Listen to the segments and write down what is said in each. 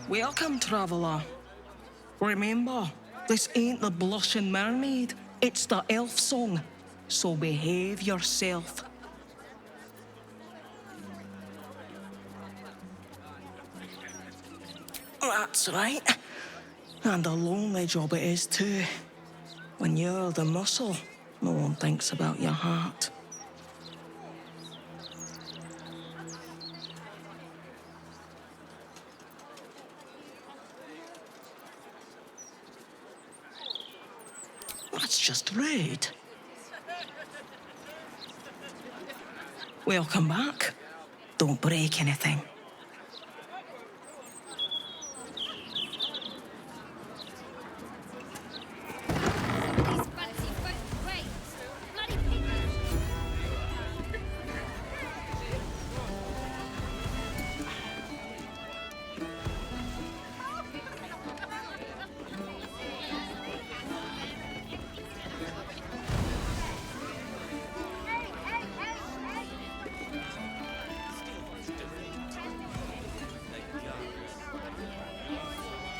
Welcome, traveller. Remember, this ain't the blushing mermaid, it's the Elfsong, so behave yourself. That's right. And a lonely job it is too. When you're the muscle, no one thinks about your heart. That's just rude. Welcome back. Don't break anything.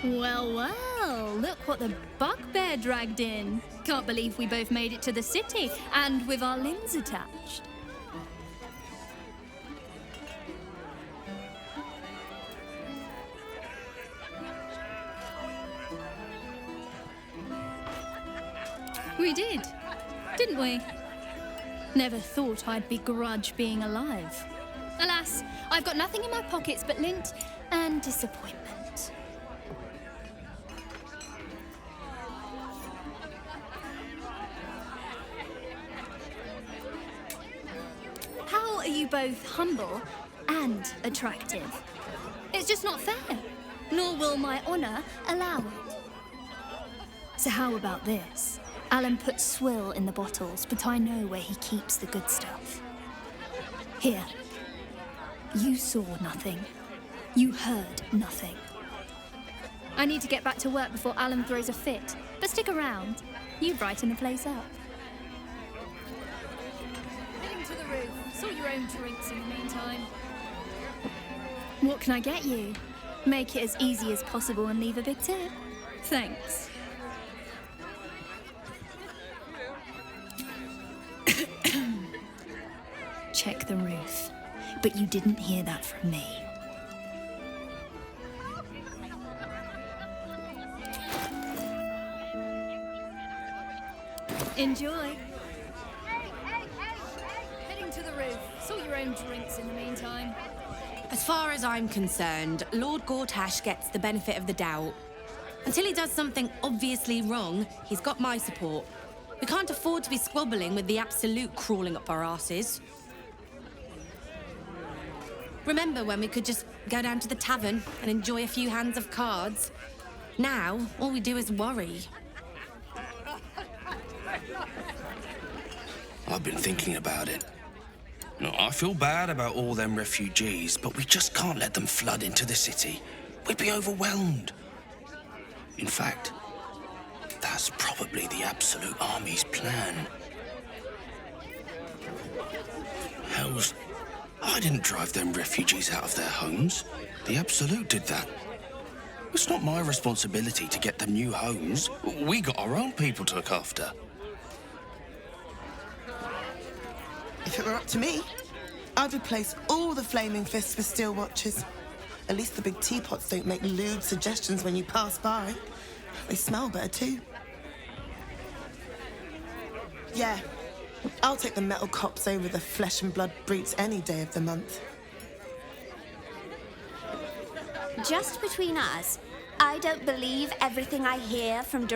Well, look what the bugbear dragged in. Can't believe we both made it to the city, and with our limbs attached. We did, didn't we? Never thought I'd begrudge being alive. Alas, I've got nothing in my pockets but lint and disappointment. How are you both humble and attractive? It's just not fair, nor will my honor allow it. So how about this? Alan puts swill in the bottles, but I know where he keeps the good stuff. Here. You saw nothing. You heard nothing. I need to get back to work before Alan throws a fit, but stick around. You brighten the place up. Heading to the roof. Sort your own drinks in the meantime. What can I get you? Make it as easy as possible and leave a big tip. Thanks. Check the roof. But you didn't hear that from me. Enjoy. Heading to the roof. Sort your own drinks in the meantime. As far as I'm concerned, Lord Gortash gets the benefit of the doubt. Until he does something obviously wrong, he's got my support. We can't afford to be squabbling with the Absolute crawling up our asses. Remember when we could just go down to the tavern and enjoy a few hands of cards? Now, all we do is worry. I've been thinking about it. No, I feel bad about all them refugees, but we just can't let them flood into the city. We'd be overwhelmed. In fact, that's probably the Absolute Army's plan. Hells, I didn't drive them refugees out of their homes. The Absolute did that. It's not my responsibility to get them new homes. We got our own people to look after. If it were up to me, I'd replace all the flaming fists with steel watches. At least the big teapots don't make lewd suggestions when you pass by. They smell better too. Yeah, I'll take the metal cops over the flesh and blood brutes any day of the month. Just between us, I don't believe everything I hear from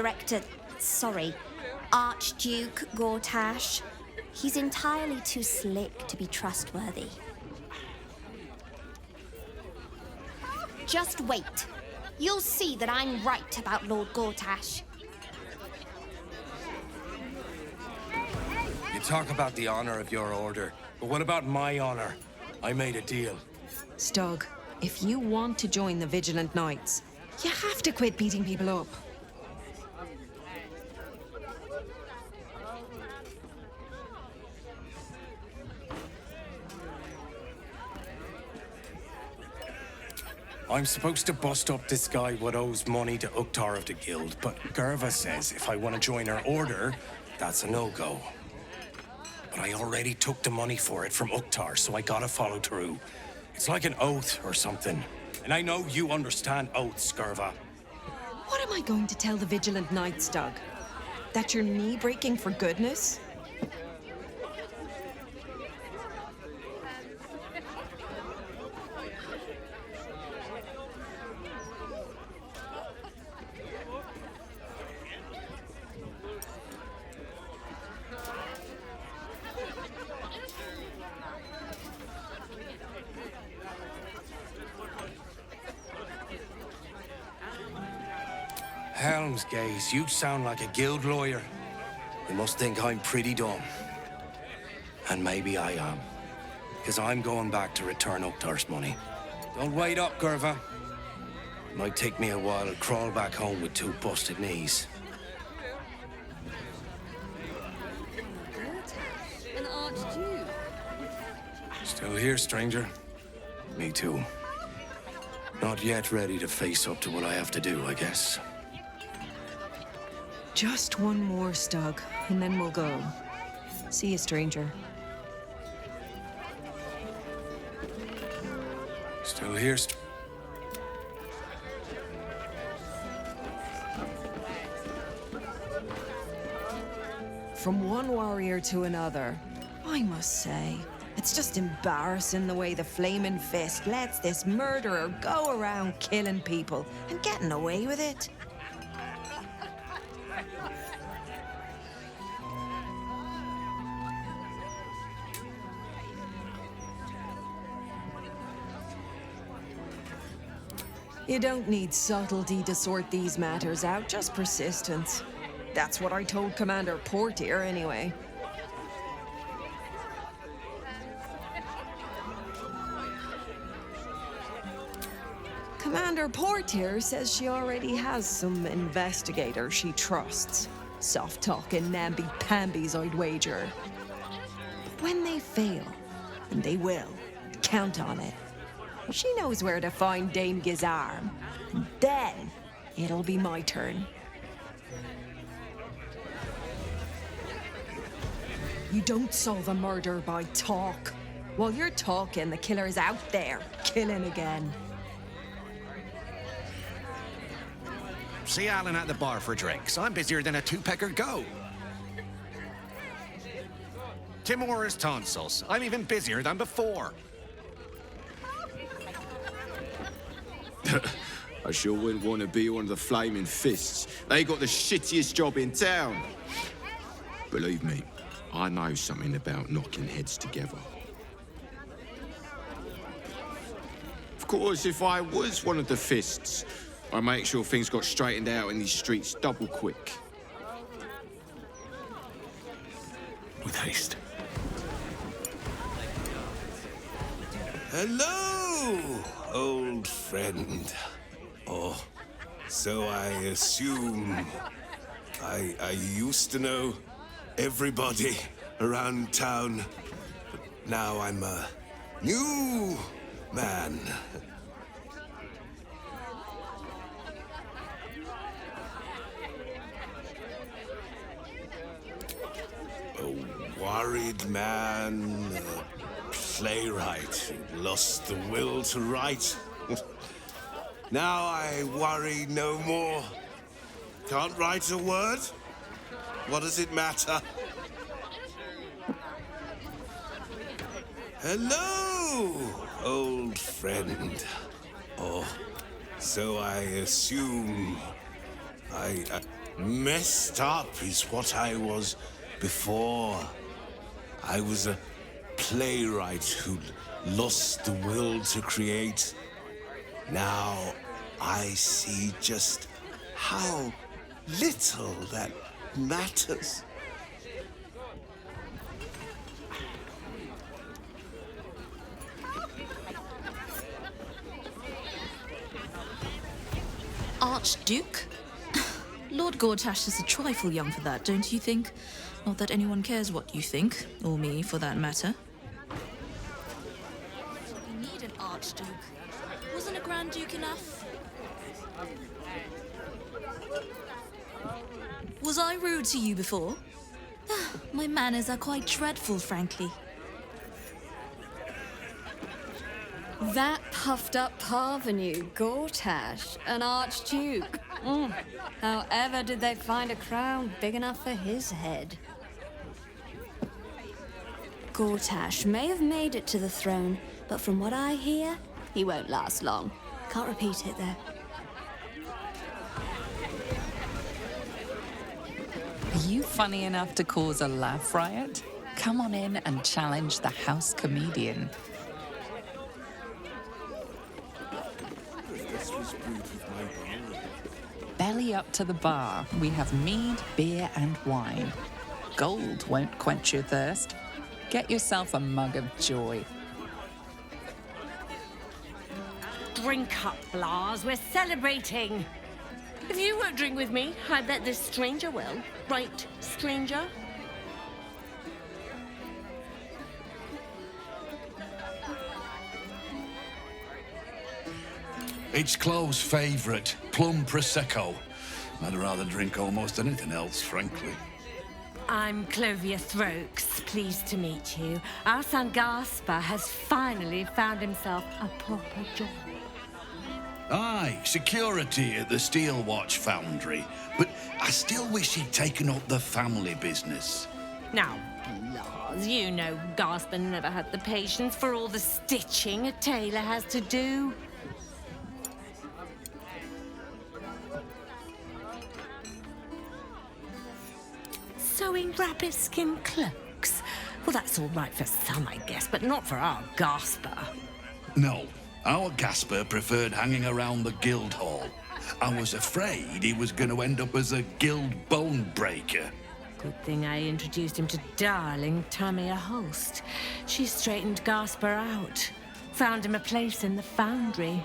Archduke Gortash. He's entirely too slick to be trustworthy. Just wait. You'll see that I'm right about Lord Gortash. You talk about the honor of your order, but what about my honor? I made a deal. Stug, if you want to join the Vigilant Knights, you have to quit beating people up. I'm supposed to bust up this guy what owes money to Uktar of the Guild, but Gerva says if I want to join her order, that's a no-go. But I already took the money for it from Uktar, so I gotta follow through. It's like an oath or something. And I know you understand oaths, Gerva. What am I going to tell the Vigilant Knights, Doug? That you're knee-breaking for goodness? Helmsgaze, you sound like a guild lawyer. You must think I'm pretty dumb. And maybe I am. Because I'm going back to return Uktar's money. Don't wait up, Gerva. Might take me a while to crawl back home with 2 busted knees. An archduke. Still here, stranger? Me too. Not yet ready to face up to what I have to do, I guess. Just one more, Stug, and then we'll go. See you, stranger. Still here, From one warrior to another, I must say, it's just embarrassing the way the Flaming Fist lets this murderer go around killing people and getting away with it. You don't need subtlety to sort these matters out, just persistence. That's what I told Commander Portier, anyway. Commander Portier says she already has some investigators she trusts. Soft-talking namby-pambies, I'd wager. But when they fail, and they will, count on it. She knows where to find Dame Gizarm. Then, it'll be my turn. You don't solve a murder by talk. While you're talking, the killer is out there, killing again. See Alan at the bar for drinks. I'm busier than a two-pecker goat. Timora's tonsils. I'm even busier than before. I sure wouldn't want to be one of the Flaming Fists. They got the shittiest job in town. Believe me, I know something about knocking heads together. Of course, if I was one of the Fists, I'd make sure things got straightened out in these streets double quick. With haste. Hello, old friend. Oh, so I assume. I used to know everybody around town, but now I'm a new man. A worried man, a playwright who lost the will to write. Now I worry no more. Can't write a word? What does it matter? Hello, old friend. Oh, so I assume. I messed up is what I was before. I was a playwright who lost the will to create. Now I see just how little that matters. Archduke? Lord Gortash is a trifle young for that, don't you think? Not that anyone cares what you think, or me for that matter. We need an archduke. Wasn't a Grand Duke enough? Was I rude to you before? My manners are quite dreadful, frankly. That puffed up parvenu, Gortash, an archduke. However did they find a crown big enough for his head? Gortash may have made it to the throne, but from what I hear, he won't last long. Can't repeat it, though. Are you funny enough to cause a laugh riot? Come on in and challenge the house comedian. Belly up to the bar. We have mead, beer, and wine. Gold won't quench your thirst. Get yourself a mug of joy. Drink up, Blas. We're celebrating. If you won't drink with me, I bet this stranger will. Right, stranger? It's Chloe's favourite, plum prosecco. I'd rather drink almost anything else, frankly. I'm Clovia Throaks. Pleased to meet you. Our son Gaspar has finally found himself a proper job. Aye, security at the Steel Watch Foundry. But I still wish he'd taken up the family business. Now, Blas, you know Gaspar never had the patience for all the stitching a tailor has to do. Sewing rabbit-skin cloaks? Well, that's all right for some, I guess, but not for our Gaspar. No, our Gaspar preferred hanging around the guild hall. I was afraid he was going to end up as a guild bone breaker. Good thing I introduced him to darling Tamia Holst. She straightened Gaspar out. Found him a place in the foundry.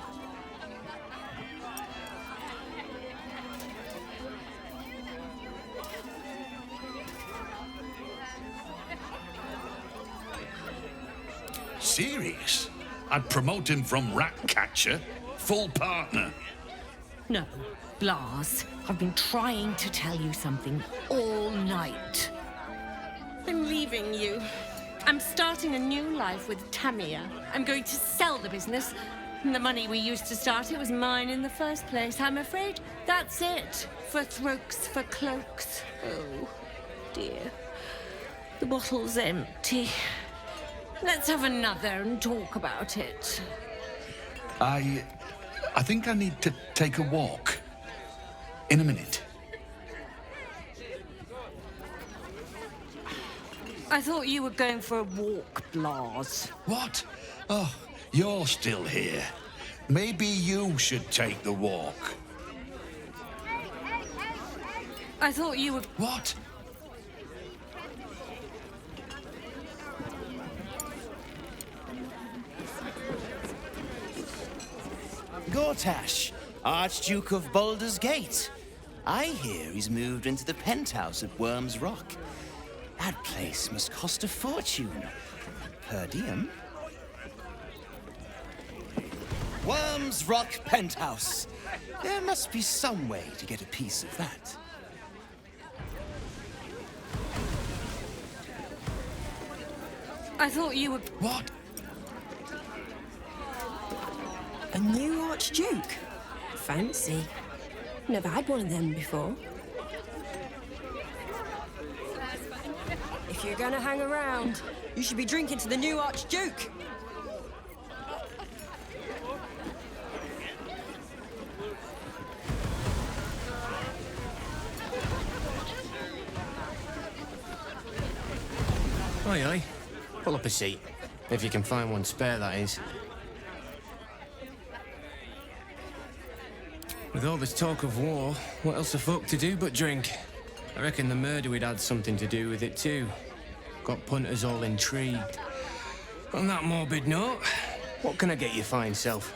Serious? I'd promote him from rat catcher, full partner. No, Blas, I've been trying to tell you something all night. I'm leaving you. I'm starting a new life with Tamia. I'm going to sell the business. And the money we used to start it was mine in the first place. I'm afraid that's it for Throaks for Cloaks. Oh, dear. The bottle's empty. Let's have another and talk about it. I think I need to take a walk. In a minute. I thought you were going for a walk, Blas. What? Oh, you're still here. Maybe you should take the walk. I thought you were... What? Gortash, Archduke of Baldur's Gate. I hear he's moved into the penthouse at Worm's Rock. That place must cost a fortune. Per diem? Worm's Rock Penthouse. There must be some way to get a piece of that. I thought you were... What? A new Archduke? Fancy. Never had one of them before. If you're gonna hang around, you should be drinking to the new Archduke. Aye, aye. Pull up a seat. If you can find one spare, that is. With all this talk of war, what else the folk to do but drink? I reckon the murder we'd had something to do with it too. Got punters all intrigued. On that morbid note, what can I get you fine self?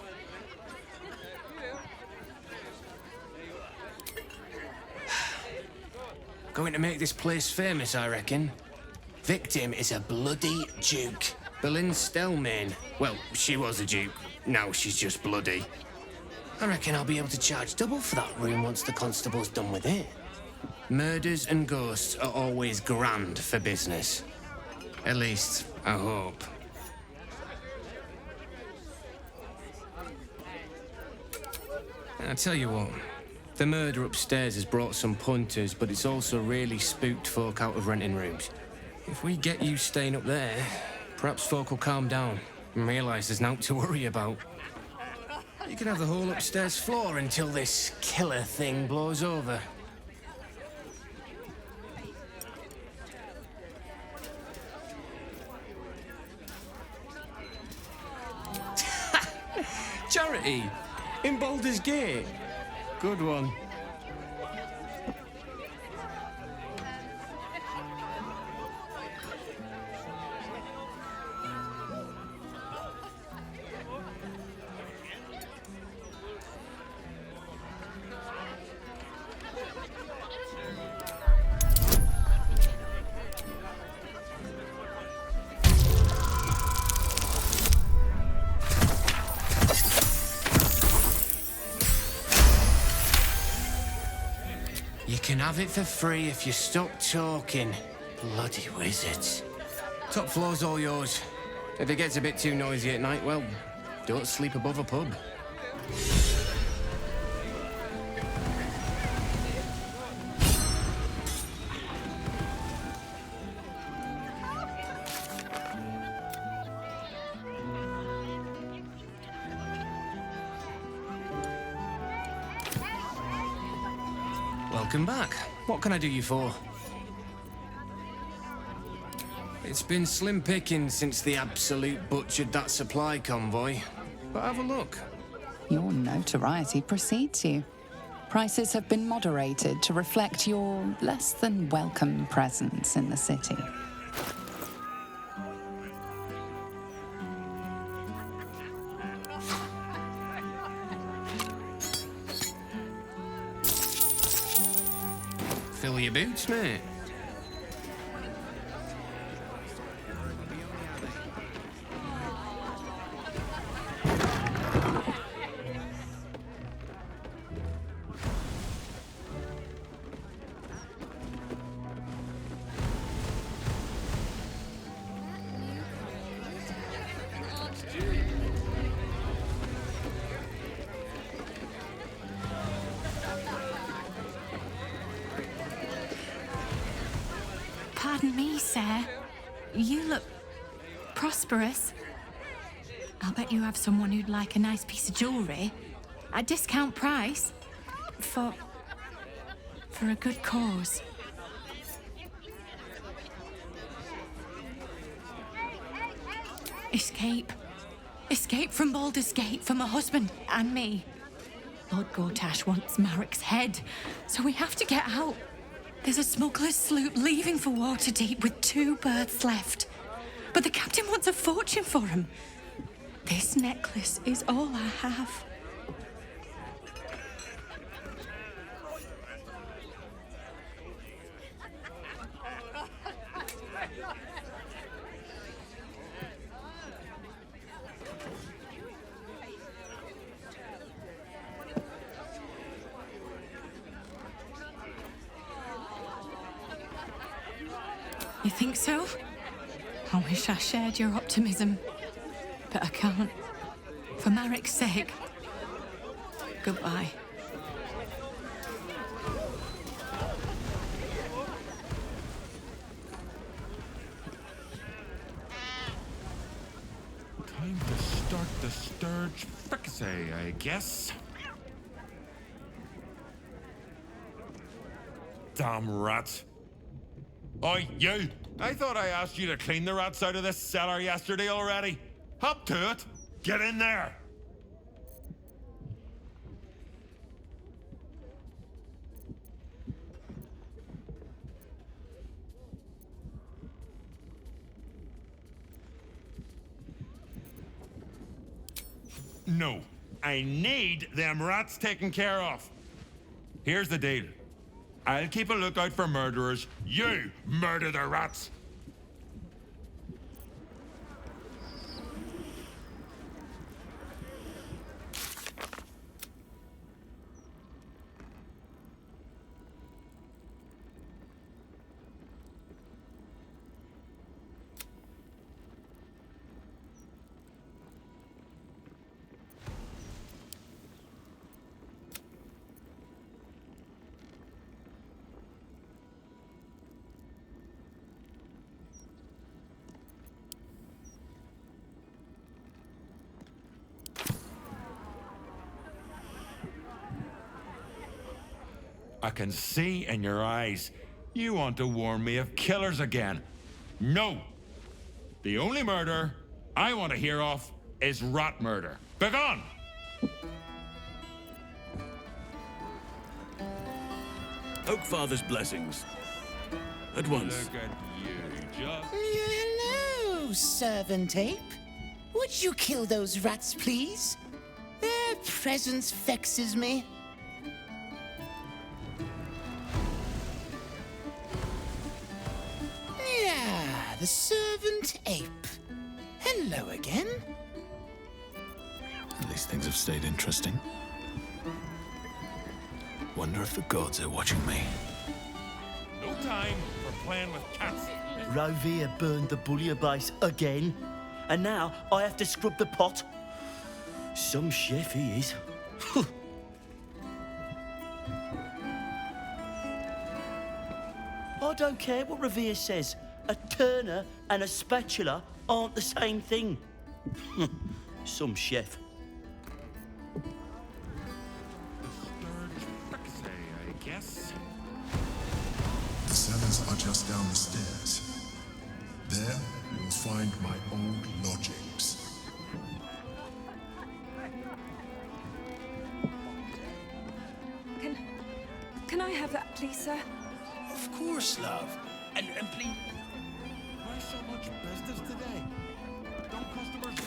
Going to make this place famous, I reckon. Victim is a bloody duke. Boleyn Stelmane. Well, she was a duke. Now she's just bloody. I reckon I'll be able to charge double for that room once the constable's done with it. Murders and ghosts are always grand for business. At least, I hope. I tell you what, the murder upstairs has brought some punters, but it's also really spooked folk out of renting rooms. If we get you staying up there, perhaps folk will calm down and realise there's naught to worry about. You can have the whole upstairs floor until this killer thing blows over. Charity! In Baldur's Gate! Good one. You can have it for free if you stop talking. Bloody wizards. Top floor's all yours. If it gets a bit too noisy at night, well, don't sleep above a pub. Welcome back. What can I do you for? It's been slim pickings since the Absolute butchered that supply convoy. But have a look. Your notoriety precedes you. Prices have been moderated to reflect your less than welcome presence in the city. Fill your boots, mate. Pardon me, sir. You look prosperous. I'll bet you have someone who'd like a nice piece of jewellery at discount price for a good cause. Escape. Escape from Baldur's Gate for my husband and me. Lord Gortash wants Marek's head, so we have to get out. There's a smuggler's sloop leaving for Waterdeep with 2 berths left. But the captain wants a fortune for him. This necklace is all I have. You think so? I wish I shared your optimism, but I can't. For Marek's sake. Goodbye. Time to start the Sturge fricassee, I guess. Damn rat. Oi, you! I thought I asked you to clean the rats out of this cellar yesterday already. Hop to it! Get in there! No, I need them rats taken care of. Here's the deal. I'll keep a lookout for murderers. You murder the rats. I can see in your eyes. You want to warn me of killers again. No! The only murder I want to hear of is rat murder. Begone! Oakfather's blessings. At once. Look at you, just... Hello, servant ape. Would you kill those rats, please? Their presence vexes me. Yeah, the servant ape. Hello again. At least things have stayed interesting. Wonder if the gods are watching me. No time for playing with cats. Roveer burned the bullier base again, and now I have to scrub the pot. Some chef he is. I don't care what Roveer says. A turner and a spatula aren't the same thing. Some chef. I guess. The cellars are just down the stairs. There, you'll find my old lodgings. Can I have that, please, sir? Of course, love. And please... Why so much business today? Don't customers...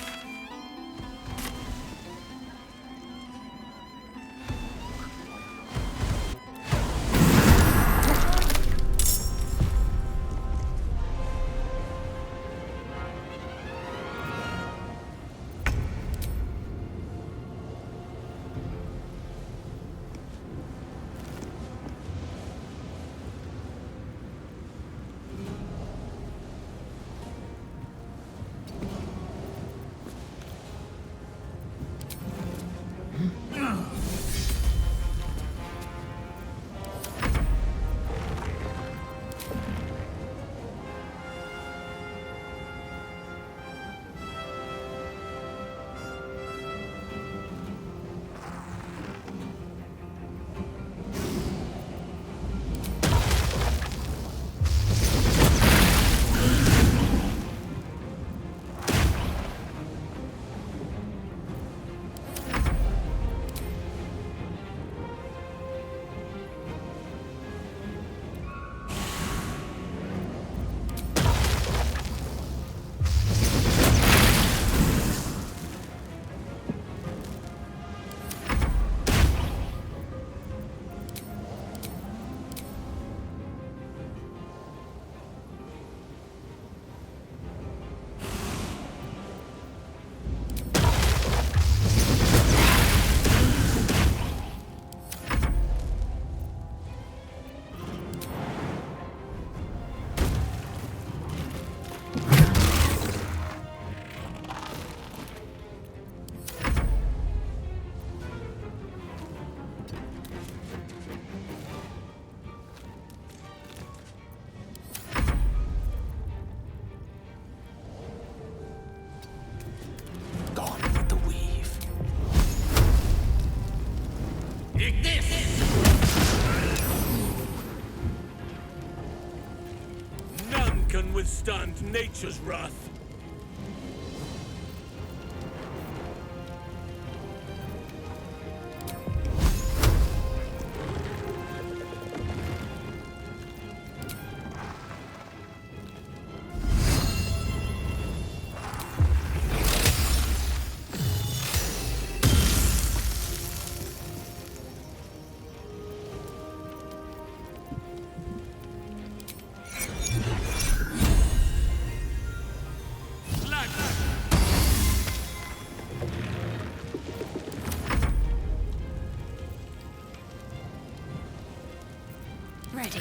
None can withstand nature's wrath. Ready.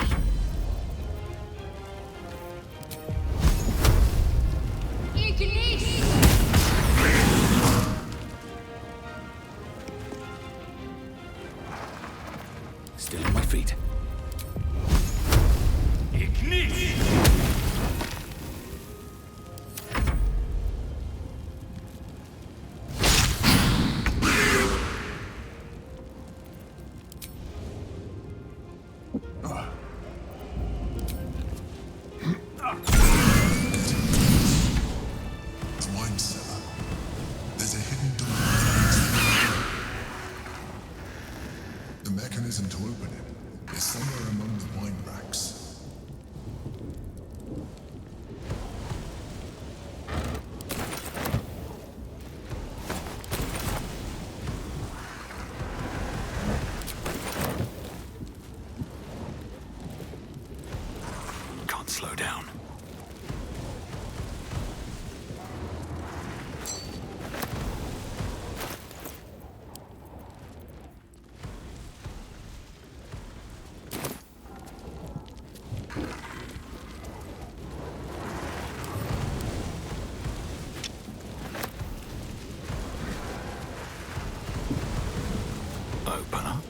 Still on my feet. mechanism to open it is somewhere among the wine racks. Can't slow down. Open up.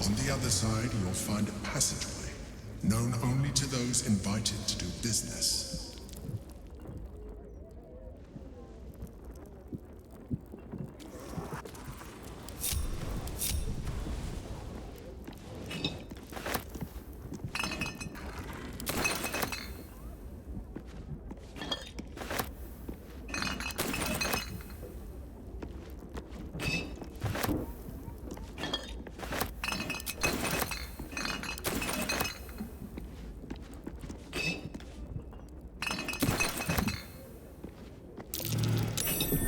On the other side, you'll find a passageway, known only to those invited to do business.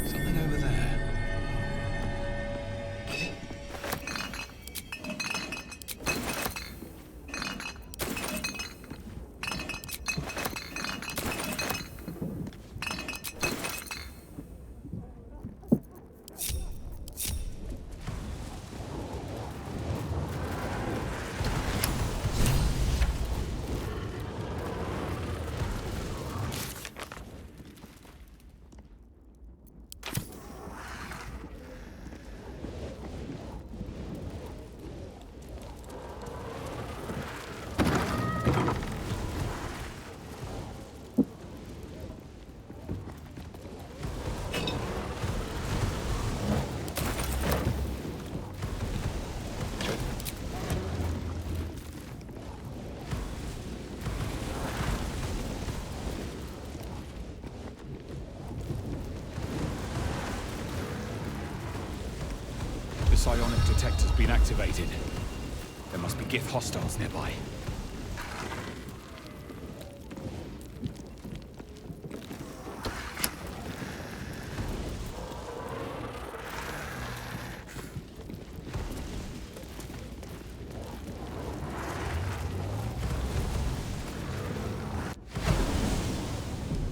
Something over there. The psionic detector's been activated. There must be Gith hostiles nearby.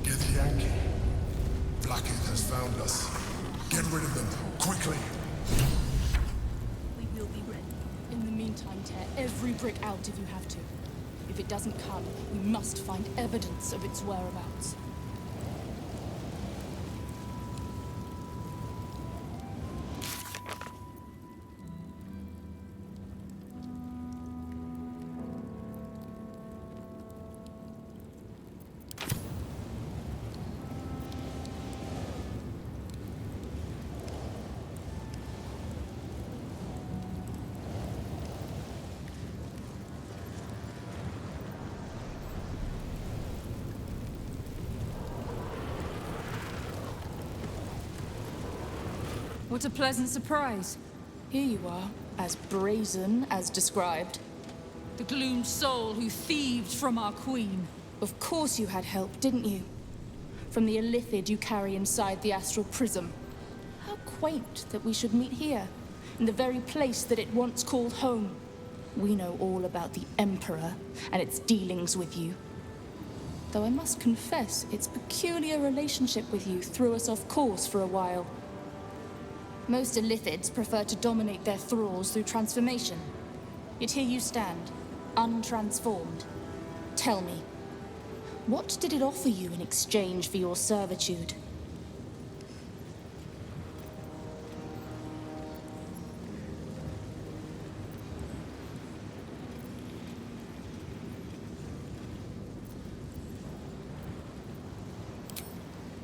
Githyanki. Blackheath has found us. Get rid of them, quickly. We will be ready. In the meantime, tear every brick out if you have to. If it doesn't come, we must find evidence of its whereabouts. What a pleasant surprise. Here you are, as brazen as described. The gloomed soul who thieved from our queen. Of course you had help, didn't you? From the illithid you carry inside the astral prism. How quaint that we should meet here, in the very place that it once called home. We know all about the Emperor and its dealings with you. Though I must confess, its peculiar relationship with you threw us off course for a while. Most Illithids prefer to dominate their thralls through transformation. Yet here you stand, untransformed. Tell me, what did it offer you in exchange for your servitude?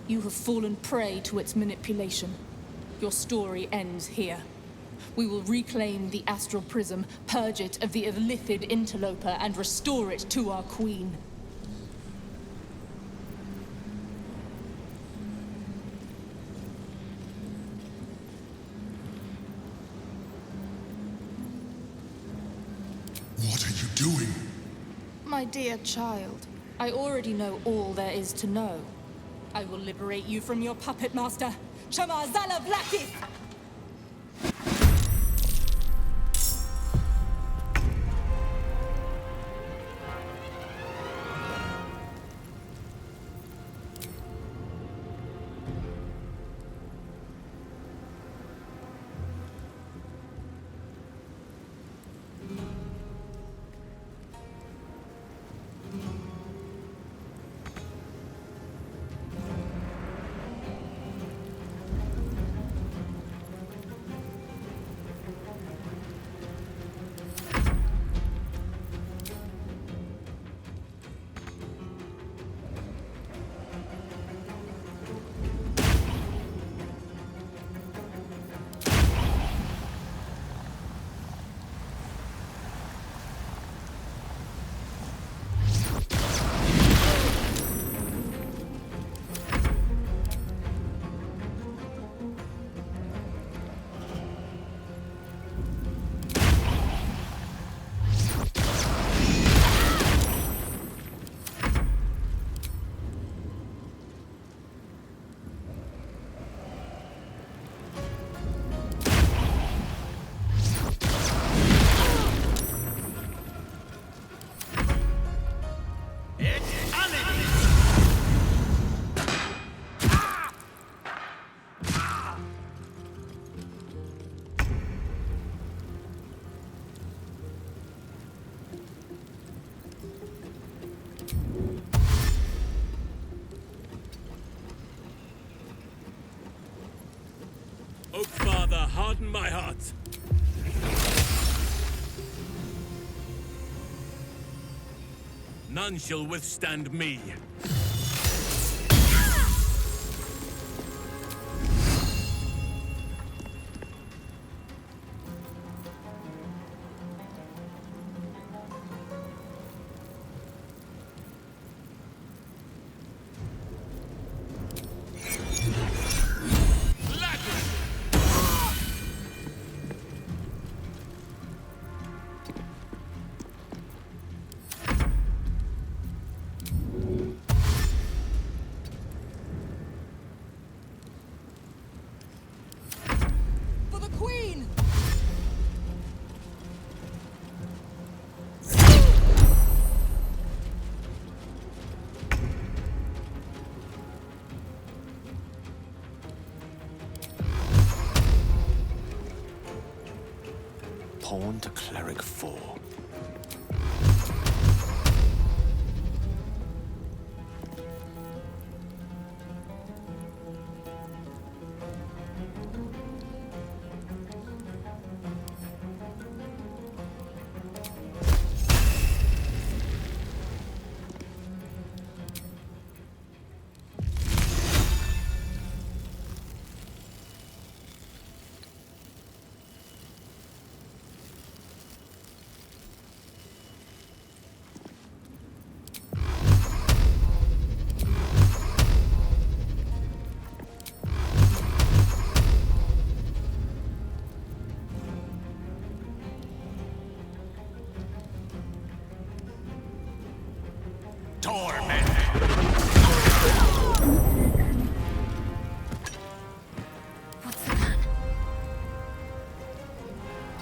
You have fallen prey to its manipulation. Your story ends here. We will reclaim the Astral Prism, purge it of the Illithid interloper, and restore it to our queen. What are you doing? My dear child, I already know all there is to know. I will liberate you from your puppet master, Chamazala Blackith! Oak Father, harden my heart. None shall withstand me. Pawn to Cleric 4.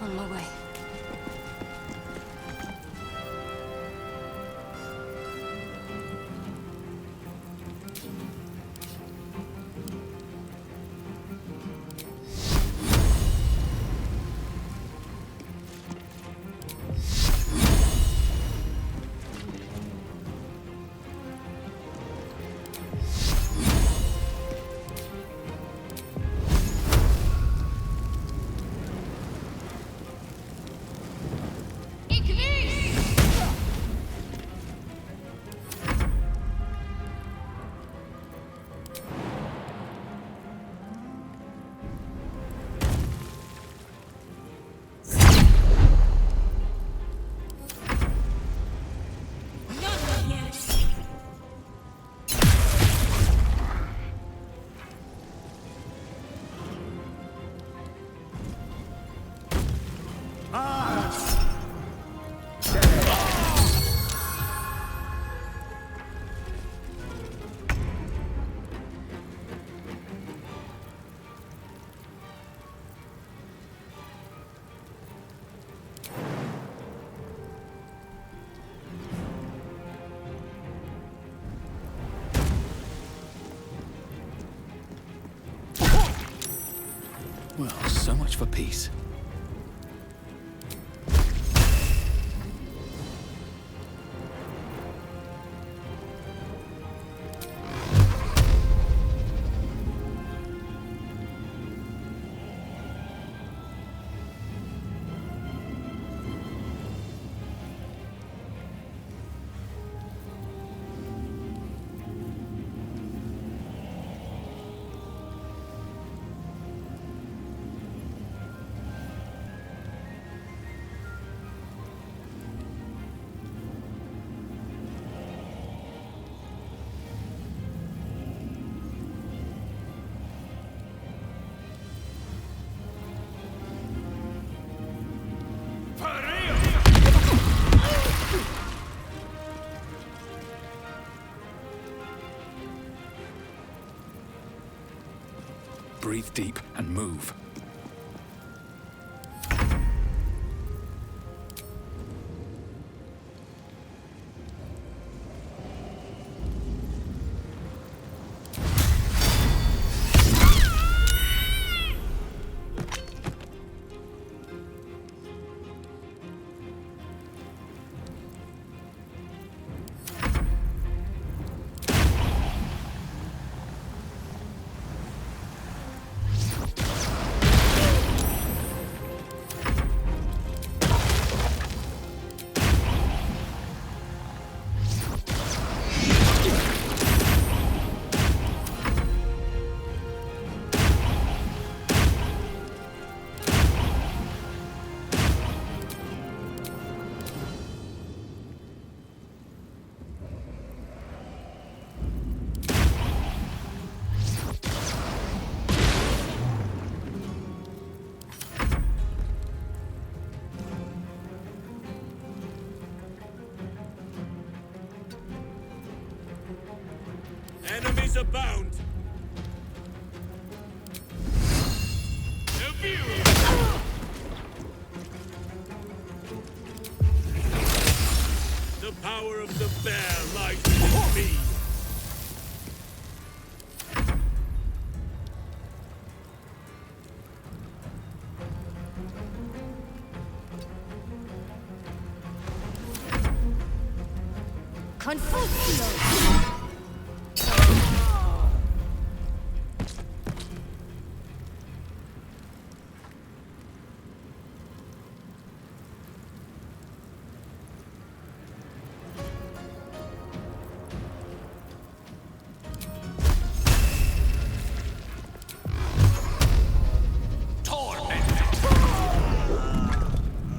On my way. Well, so much for peace. Breathe deep and move. Enemies abound. The power of the bear lies within me.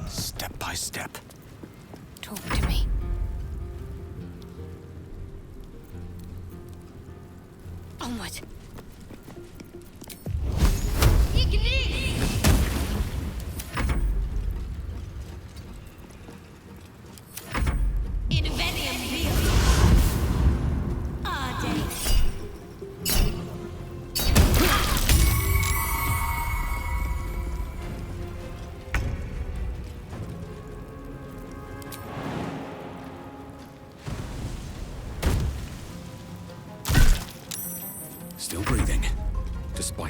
Step by step. Talk to me.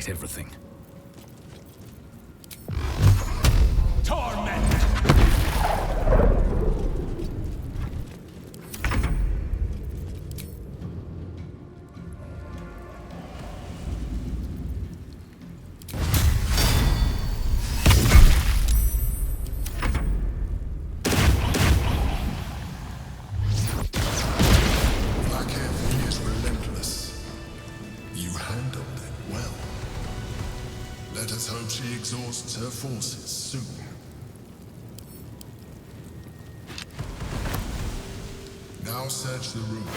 light everything. Torment! Blackhair is relentless. You handled it well. Let us hope she exhausts her forces soon. Now search the room.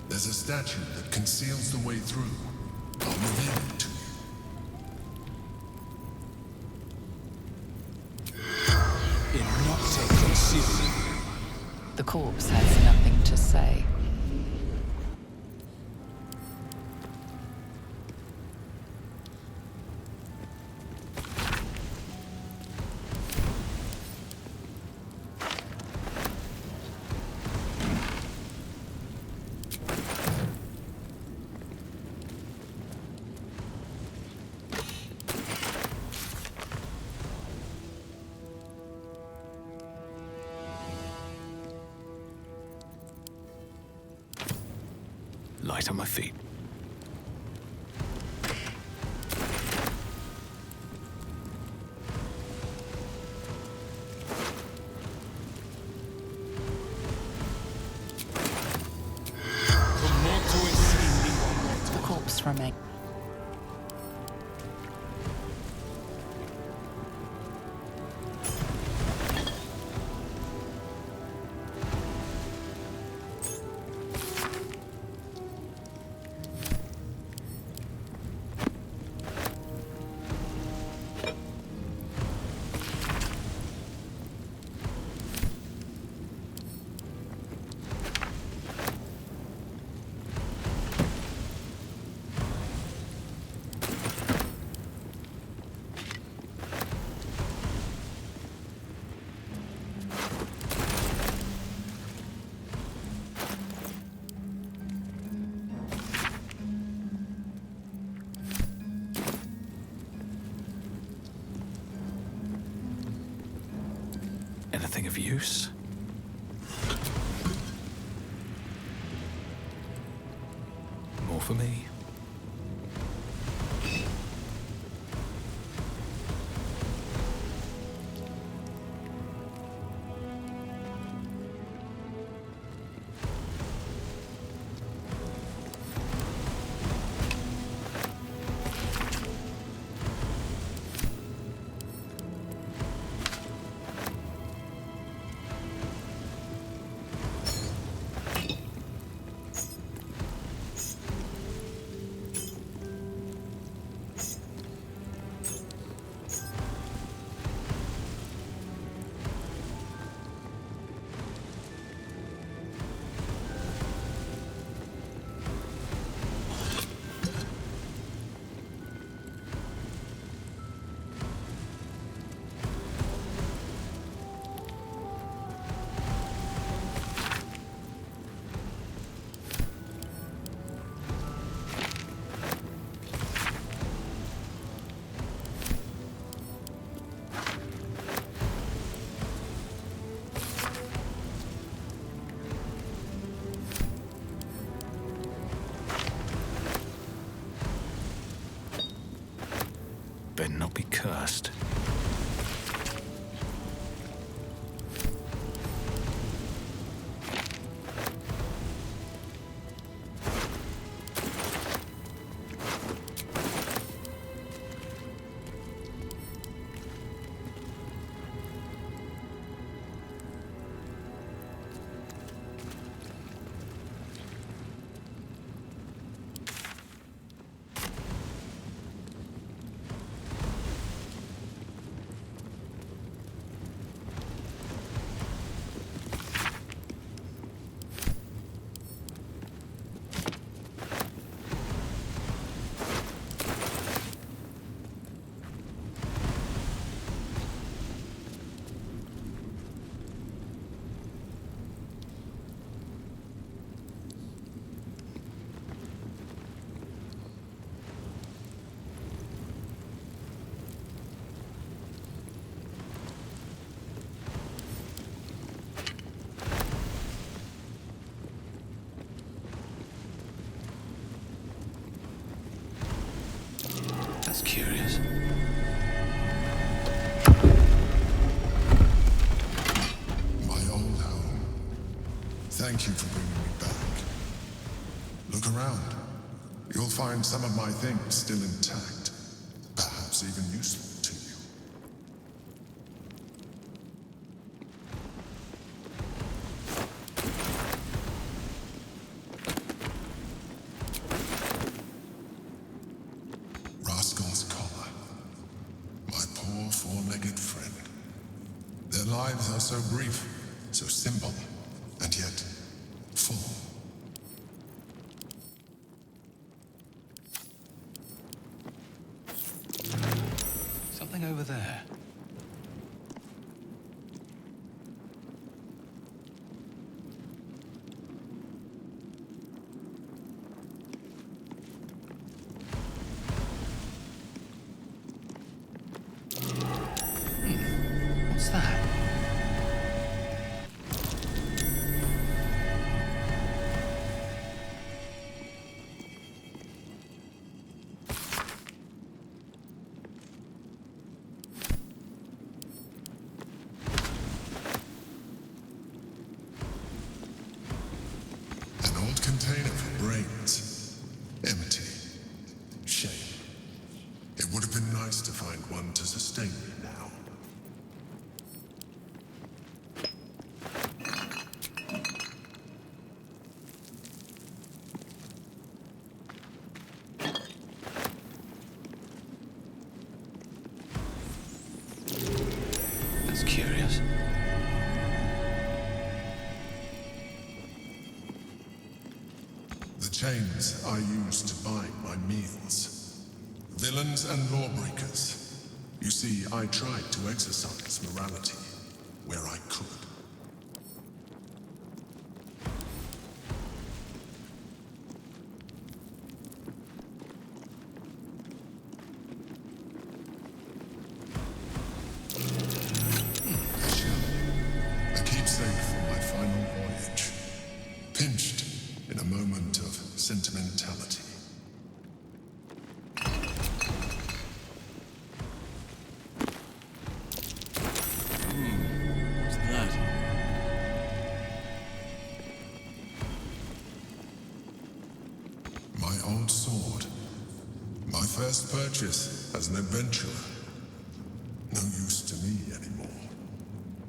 There's a statue that conceals the way through. I'll reveal it to you. In Nocte concealed. The corpse has nothing to say. Light on my feet. The corpse remains. Anything of use? More for me. find some of my things still intact, perhaps even useful to you. Rascal's collar. My poor four-legged friend. Their lives are so brief, so simple, and yet full. Something over there. What's that? An old container for brains. Empty. Shame. It would have been nice to find one to sustain me now. That's curious. The chains I used to buy my meals. Villains and lawbreakers. You see, I tried to exercise morality where I could. A keepsake for my final voyage. Pinched in a moment of sentimentality. What's that? My old sword. My first purchase as an adventurer. No use to me anymore.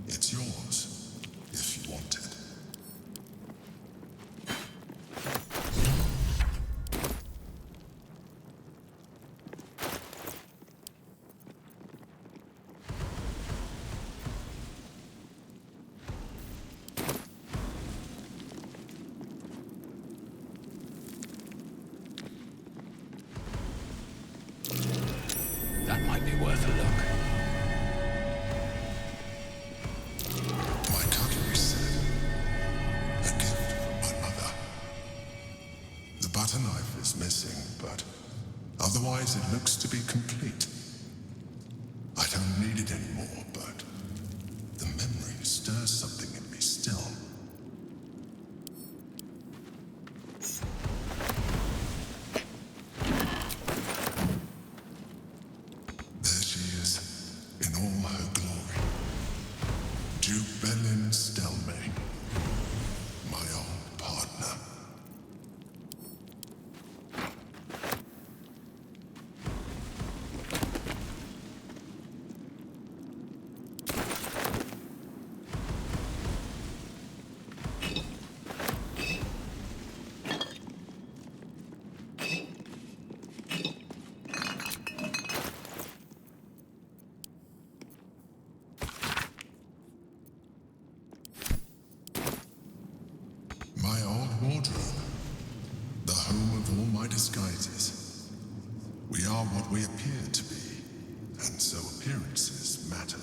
It's yours, if you want it. That might be worth a look. My cutlery set. A gift from my mother. The butter knife is missing, but otherwise it looks to be complete. I don't need it anymore, but the memory stirs something in me still. There she is, in all her glory. Duke Belin Stelmane, my old partner. My old wardrobe. The home of all my disguises. We are what we appear to be, and so appearances matter.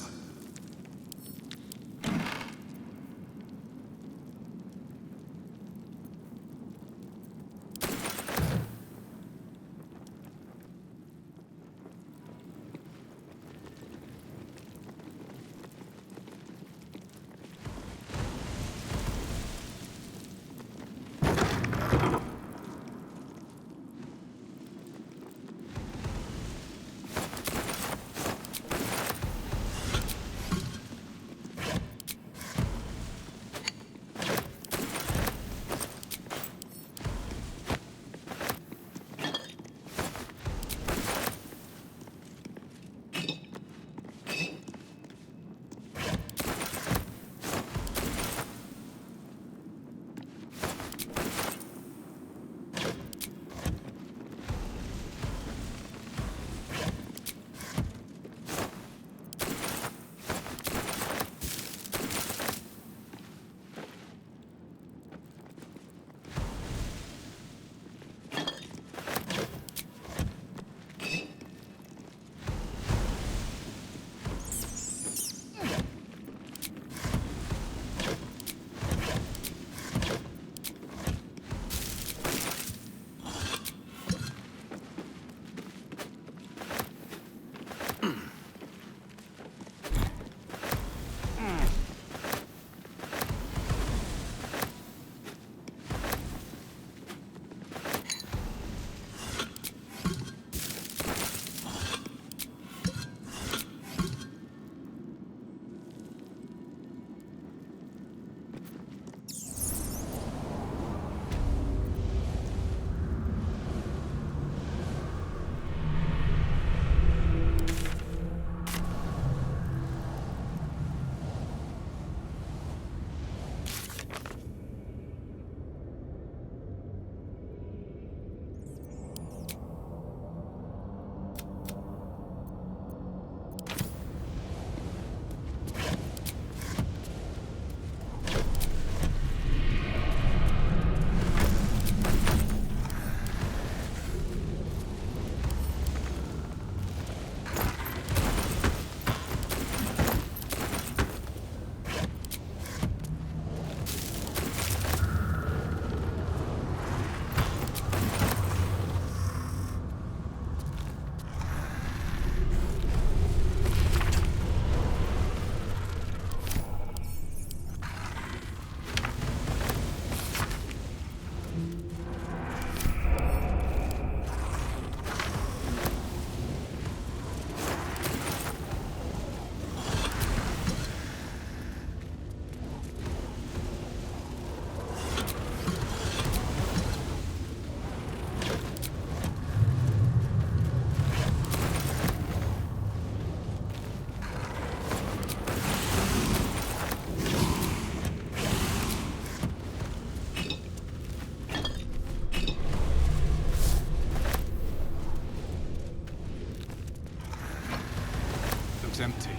looks empty.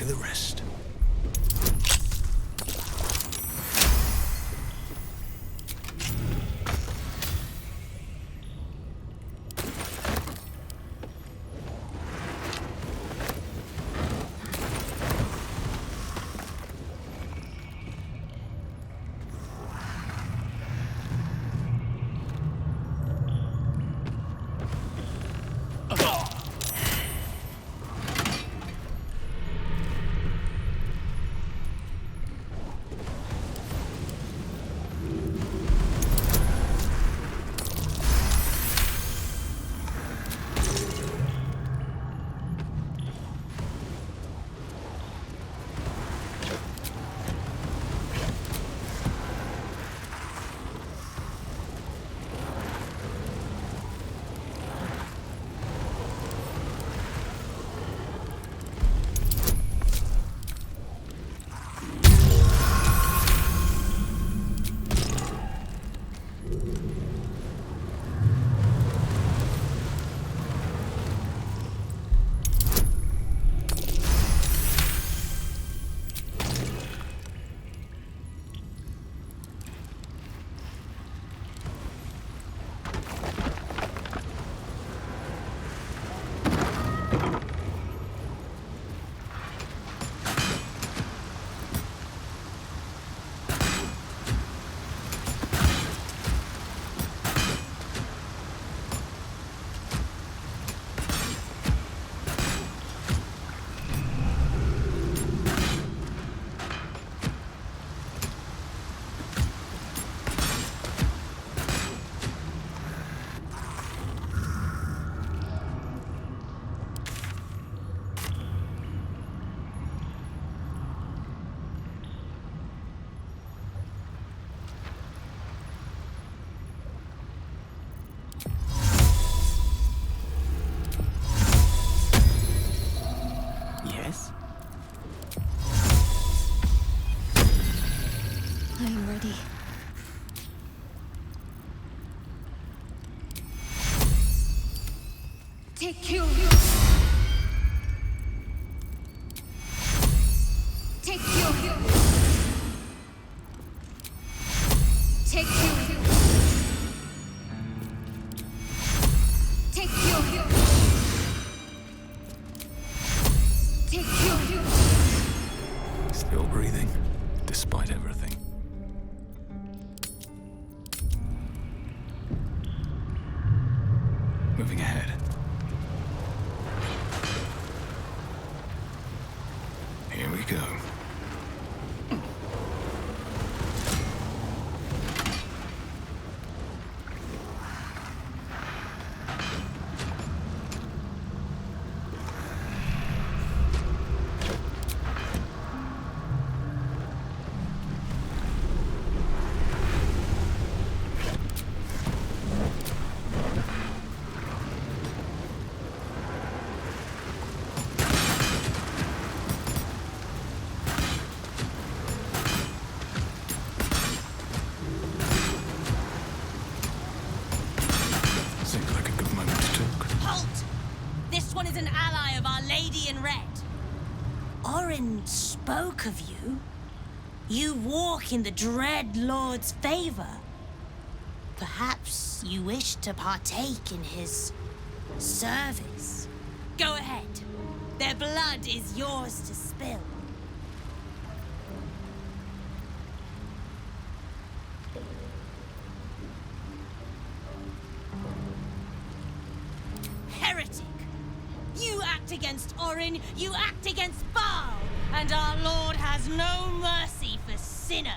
Of the rest. Take you. Still breathing, despite everything. Moving ahead. Here we go. Spoke of you. You walk in the Dread Lord's favor. Perhaps you wish to partake in his service. Go ahead. Their blood is yours to spill. Heretic! You act against Orin, you act against Baal! And our Lord has no mercy for sinners.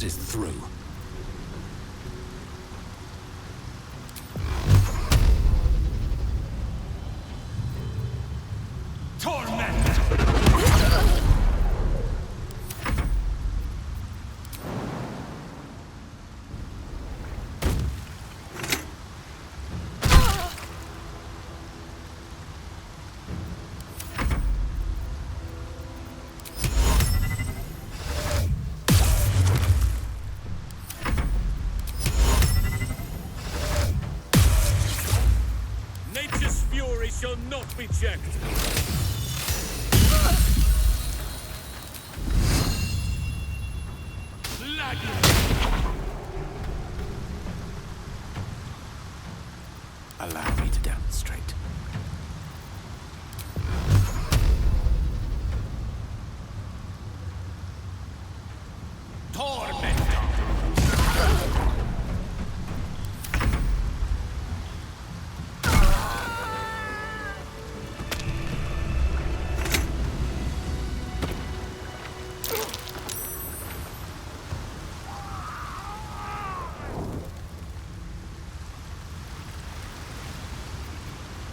Is through. Shall not be checked. Allow me to demonstrate.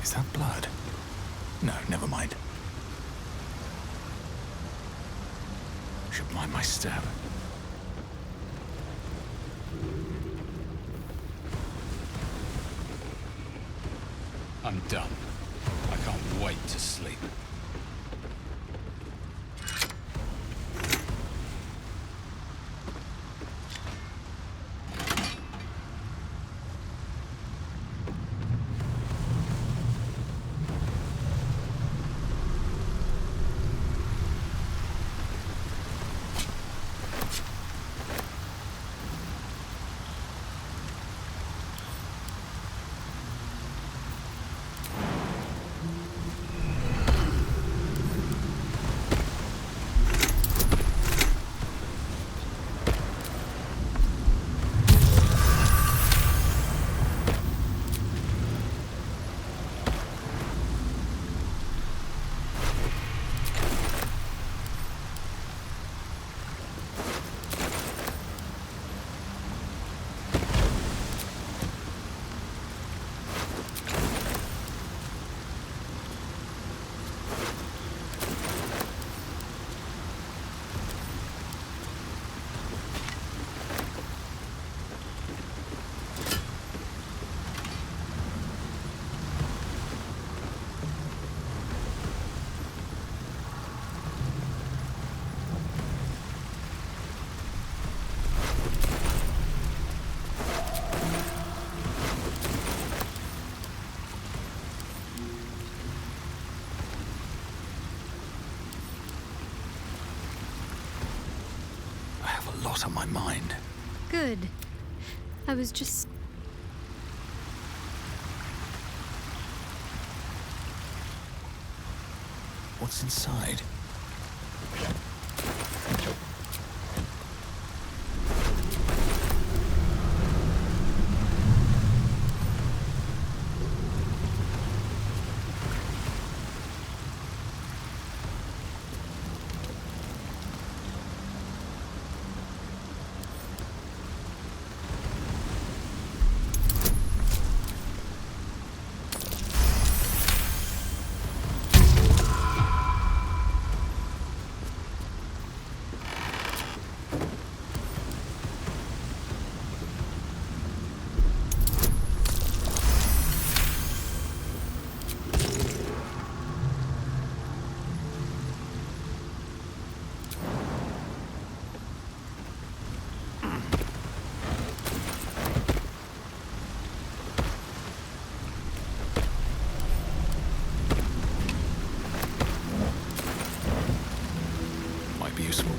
Is that blood? No, never mind. Should mind my step. I'm done. I can't wait to sleep. not on my mind. Good. I was just... What's inside? Useful.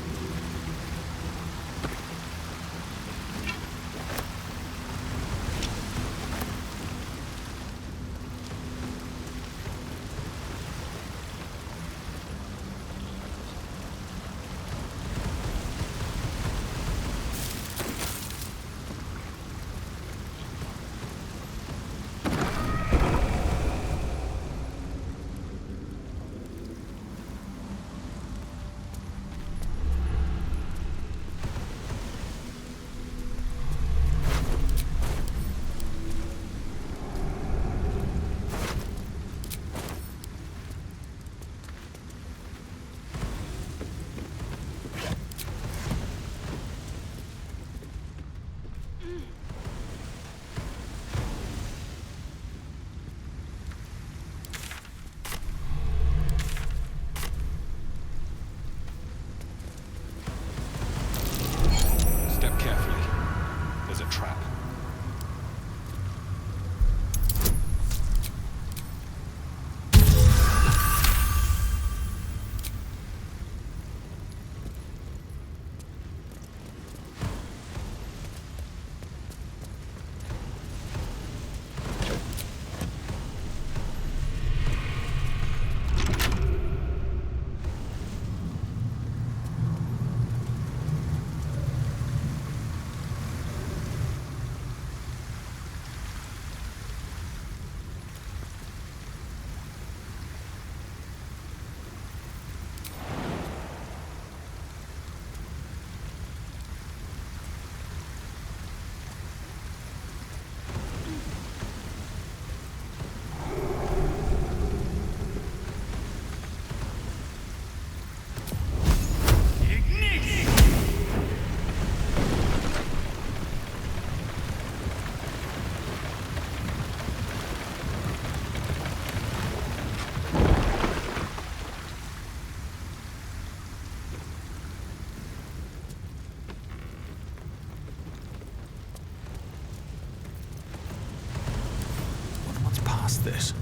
This.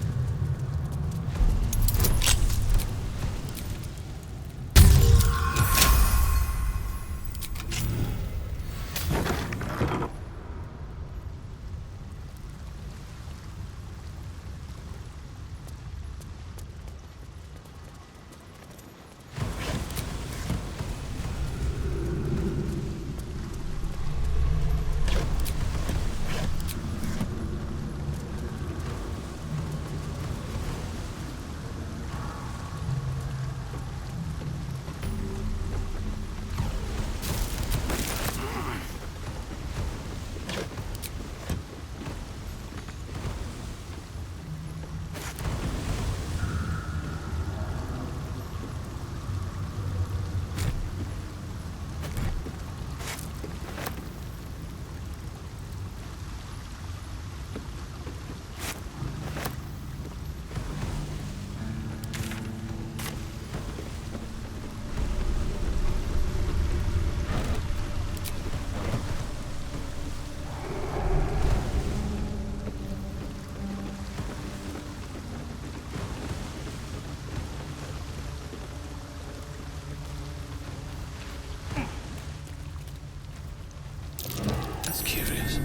curious.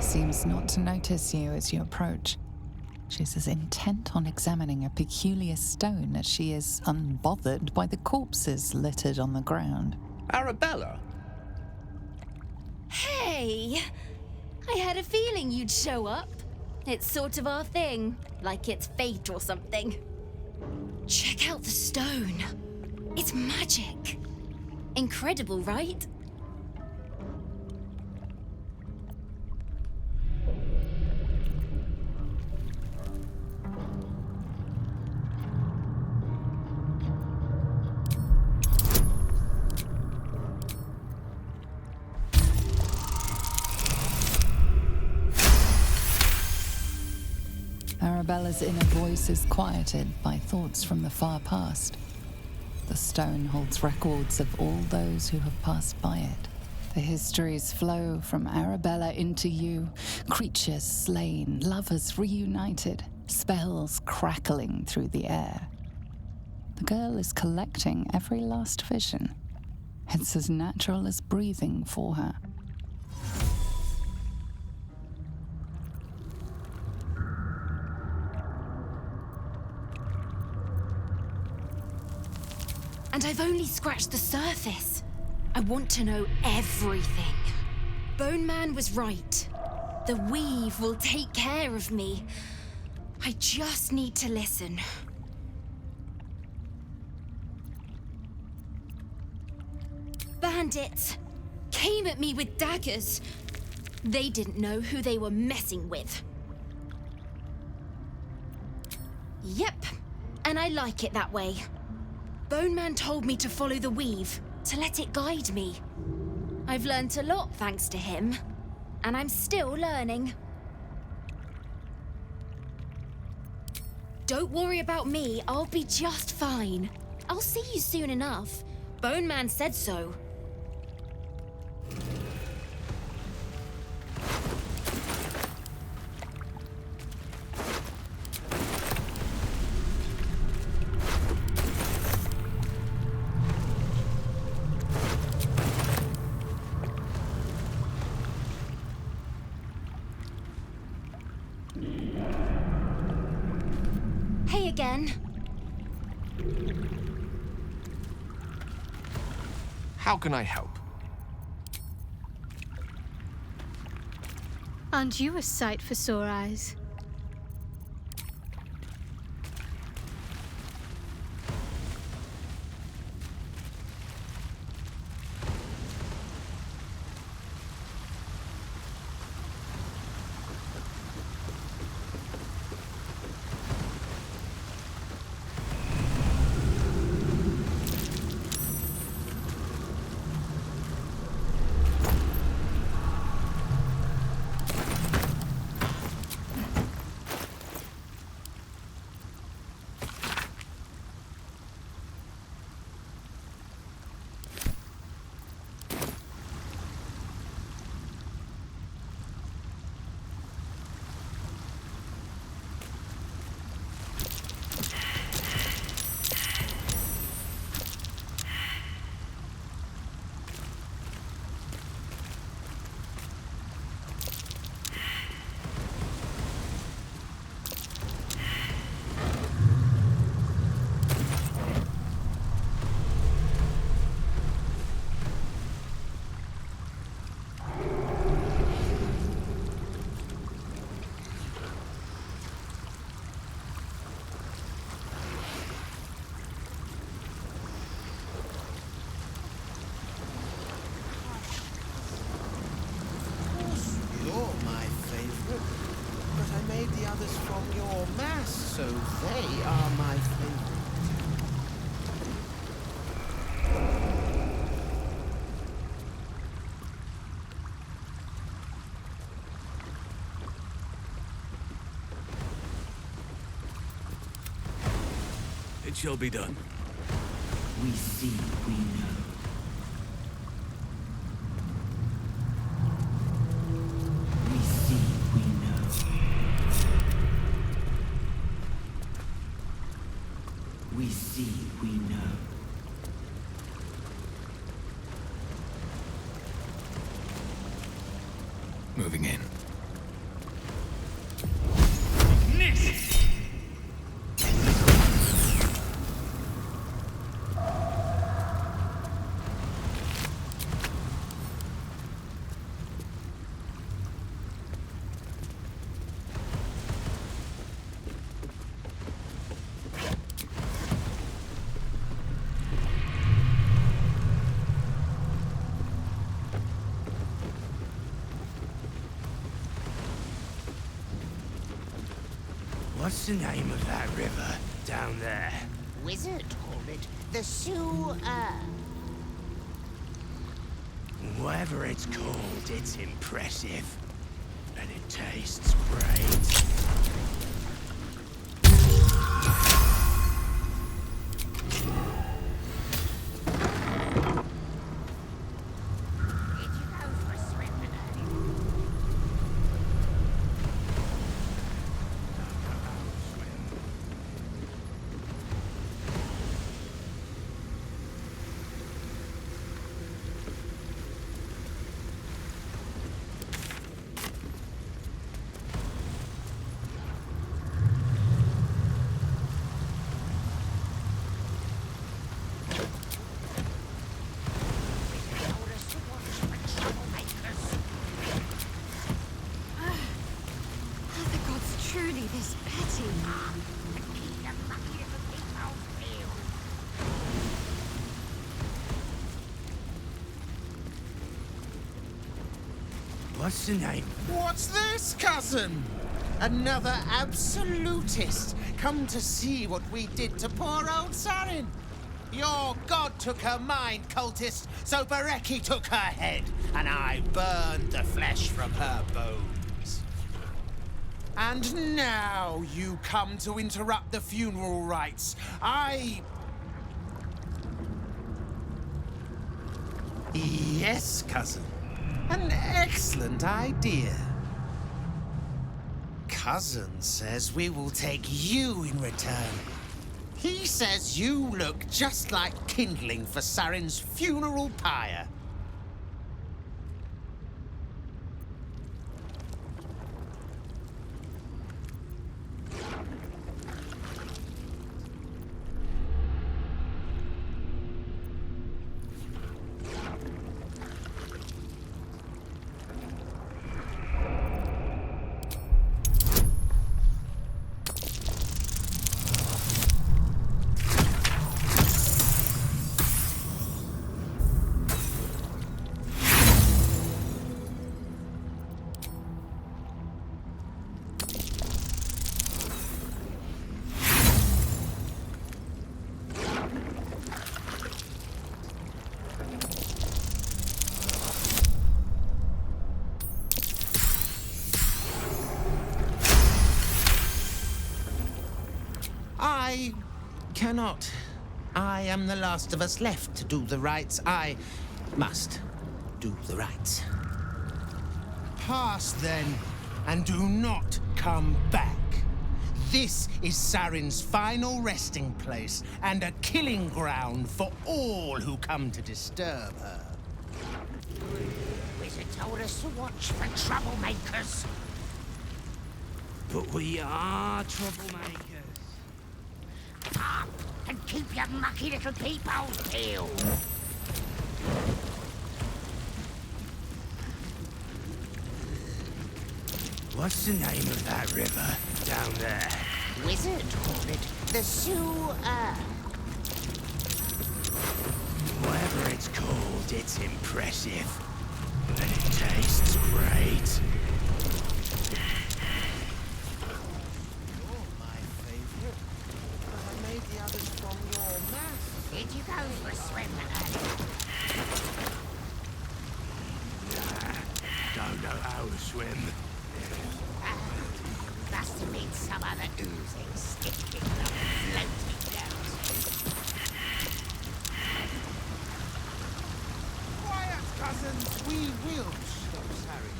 Seems not to notice you as you approach. She's as intent on examining a peculiar stone as she is unbothered by the corpses littered on the ground. Arabella? Hey! I had a feeling you'd show up. It's sort of our thing, like it's fate or something. Check out the stone. It's magic. Incredible, right? Arabella's inner voice is quieted by thoughts from the far past. The stone holds records of all those who have passed by it. The histories flow from Arabella into you, creatures slain, lovers reunited, spells crackling through the air. The girl is collecting every last vision. It's as natural as breathing for her. And I've only scratched the surface. I want to know everything. Bone Man was right. The weave will take care of me. I just need to listen. Bandits came at me with daggers. They didn't know who they were messing with. Yep, and I like it that way. Bone Man told me to follow the weave, to let it guide me. I've learnt a lot thanks to him, and I'm still learning. Don't worry about me, I'll be just fine. I'll see you soon enough. Bone Man said so. Hey again. How can I help? Aren't you a sight for sore eyes? From your mass, so they are my favorite. It shall be done. We see, we know. We see, we know. We see, we know. Moving in. What's the name of that river down there? Wizard called it the sewer. Whatever it's called, it's impressive. And it tastes great. What's the name? What's this, cousin? Another absolutist come to see what we did to poor old Sarin. Your god took her mind, cultist, so Bereki took her head, and I burned the flesh from her bones. And now you come to interrupt the funeral rites. Yes, cousin. An excellent idea. Cousin says we will take you in return. He says you look just like kindling for Sarin's funeral pyre. I cannot. I am the last of us left to do the rites. I must do the rites. Pass then, and do not come back. This is Sarin's final resting place, and a killing ground for all who come to disturb her. Wizard told us to watch for troublemakers. But we are troublemakers. Up and keep your mucky little peepholes peeled. What's the name of that river down there? Wizard called it the sewer. Whatever it's called, it's impressive. And it tastes great. Did you go for a swim Don't know how to swim. Must have been some other oozing, sticking, floating down. Cousins, we will show Harry.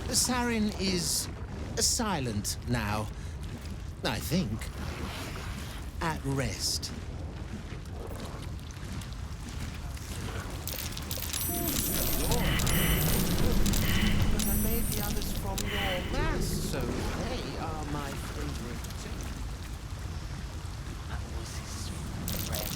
Sarin is silent now, I think. At rest. But I made the others from your mass, so they are my favorite too. That was his friend.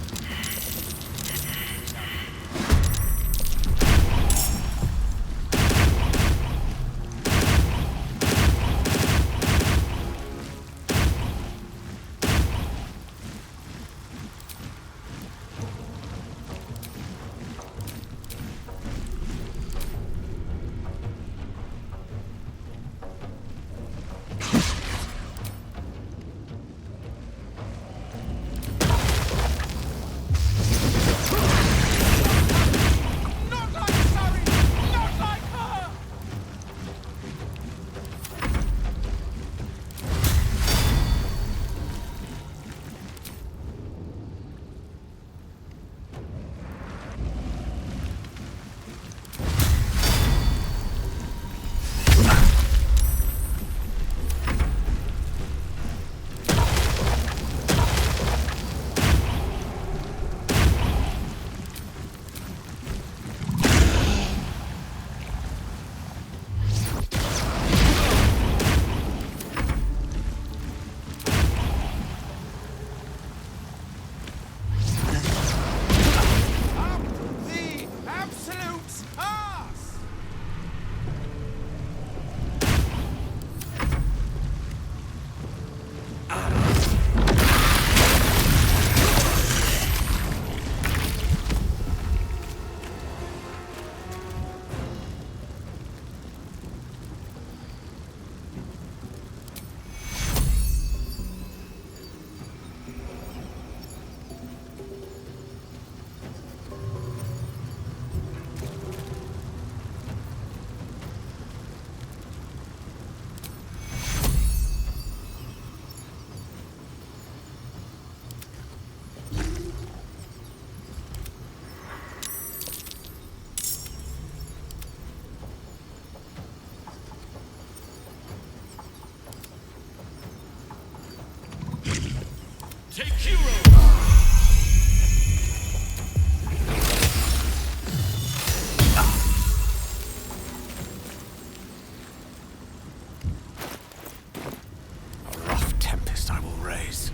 Take hero! A rough tempest I will raise.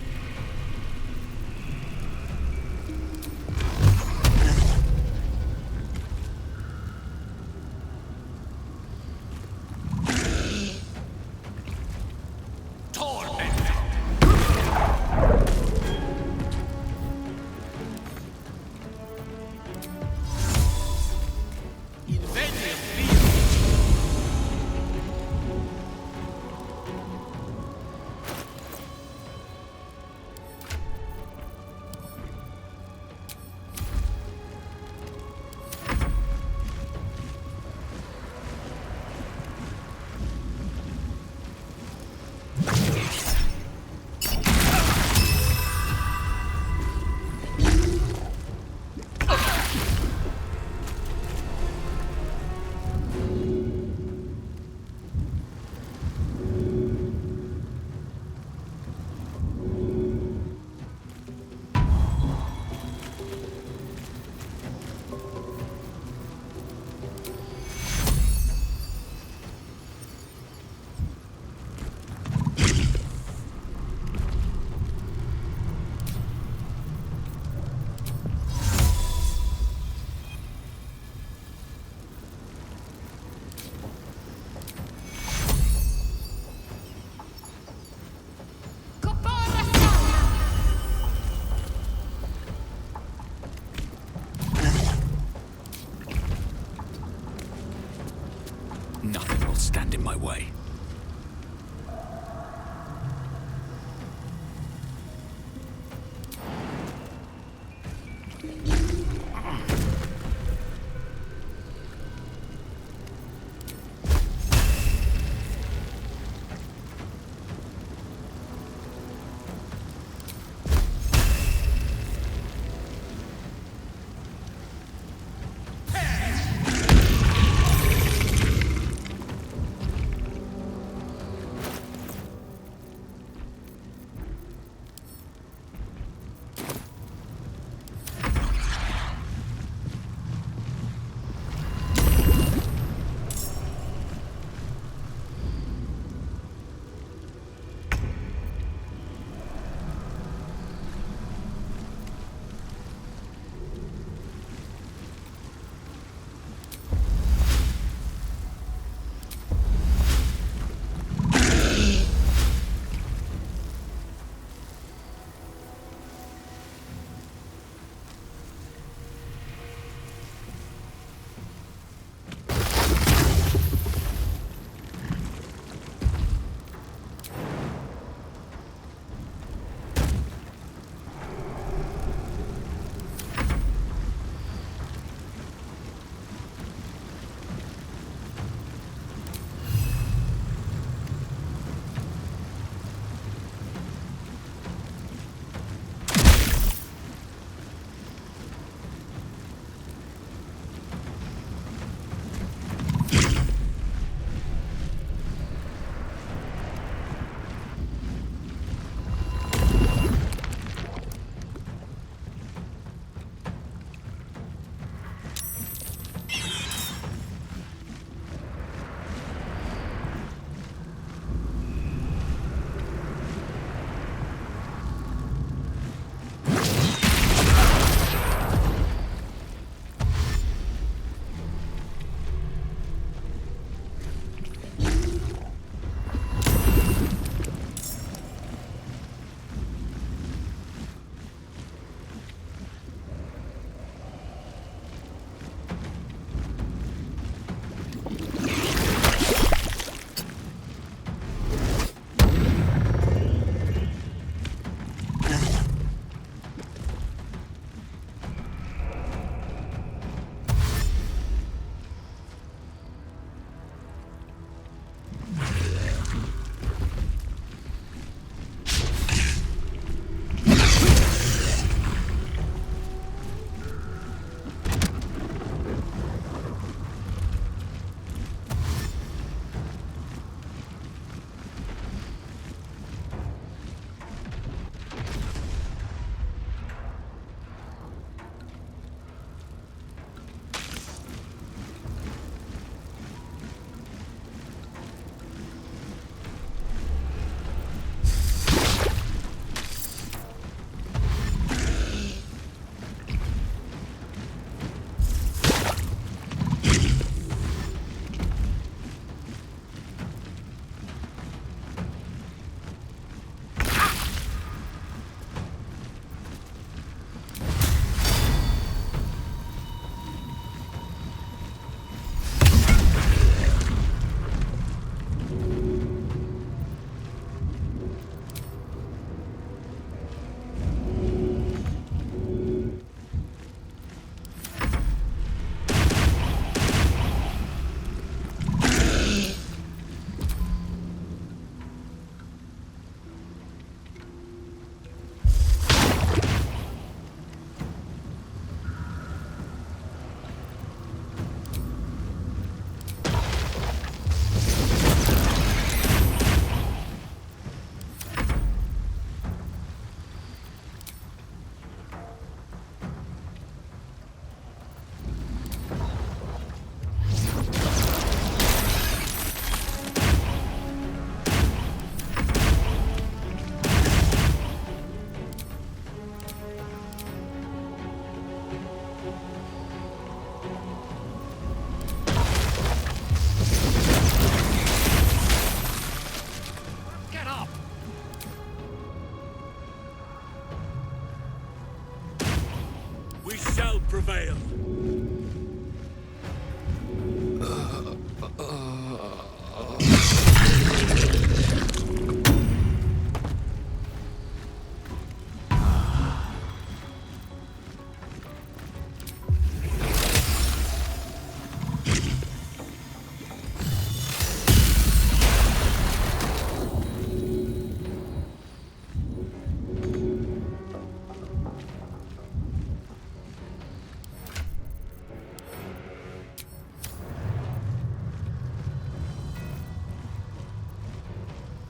stand in my way.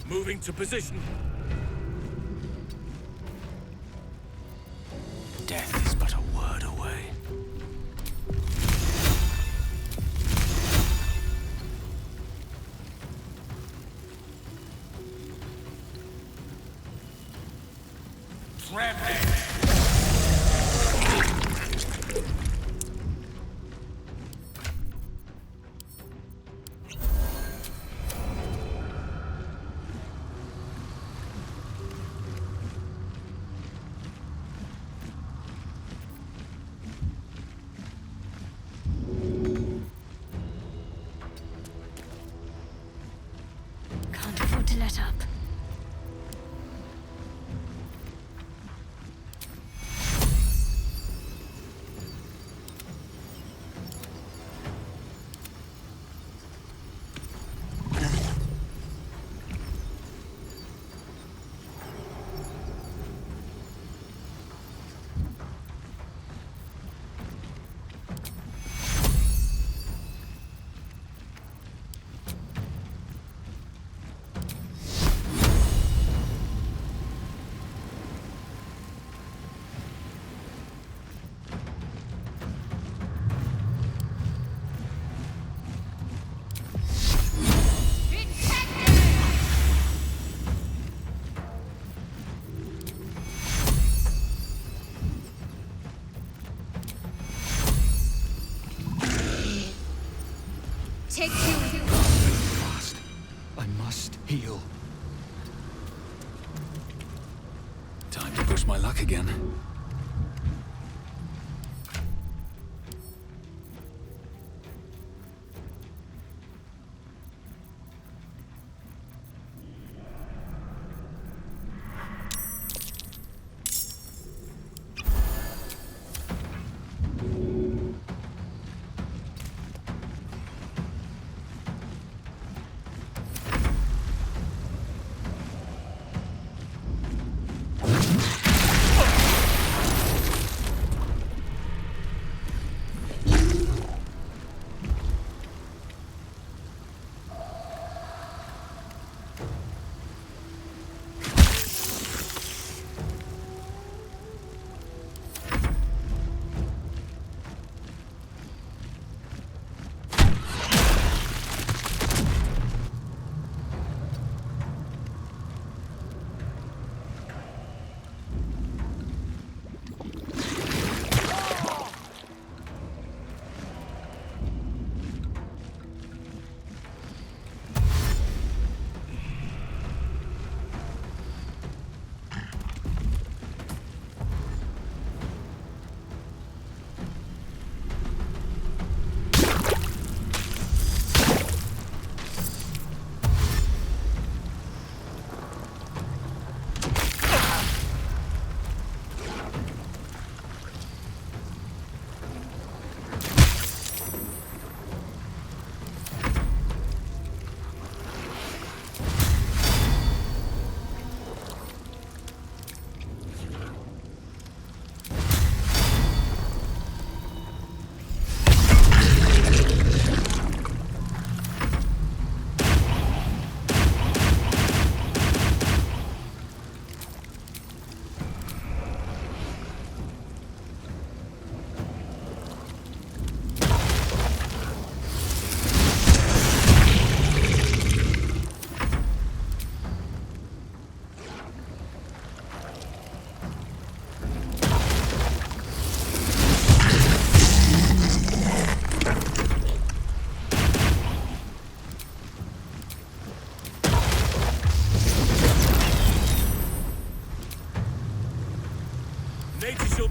Moving to position. Death is but a word away. Can't afford to let up. Take you. Fast. I must heal. Time to push my luck again.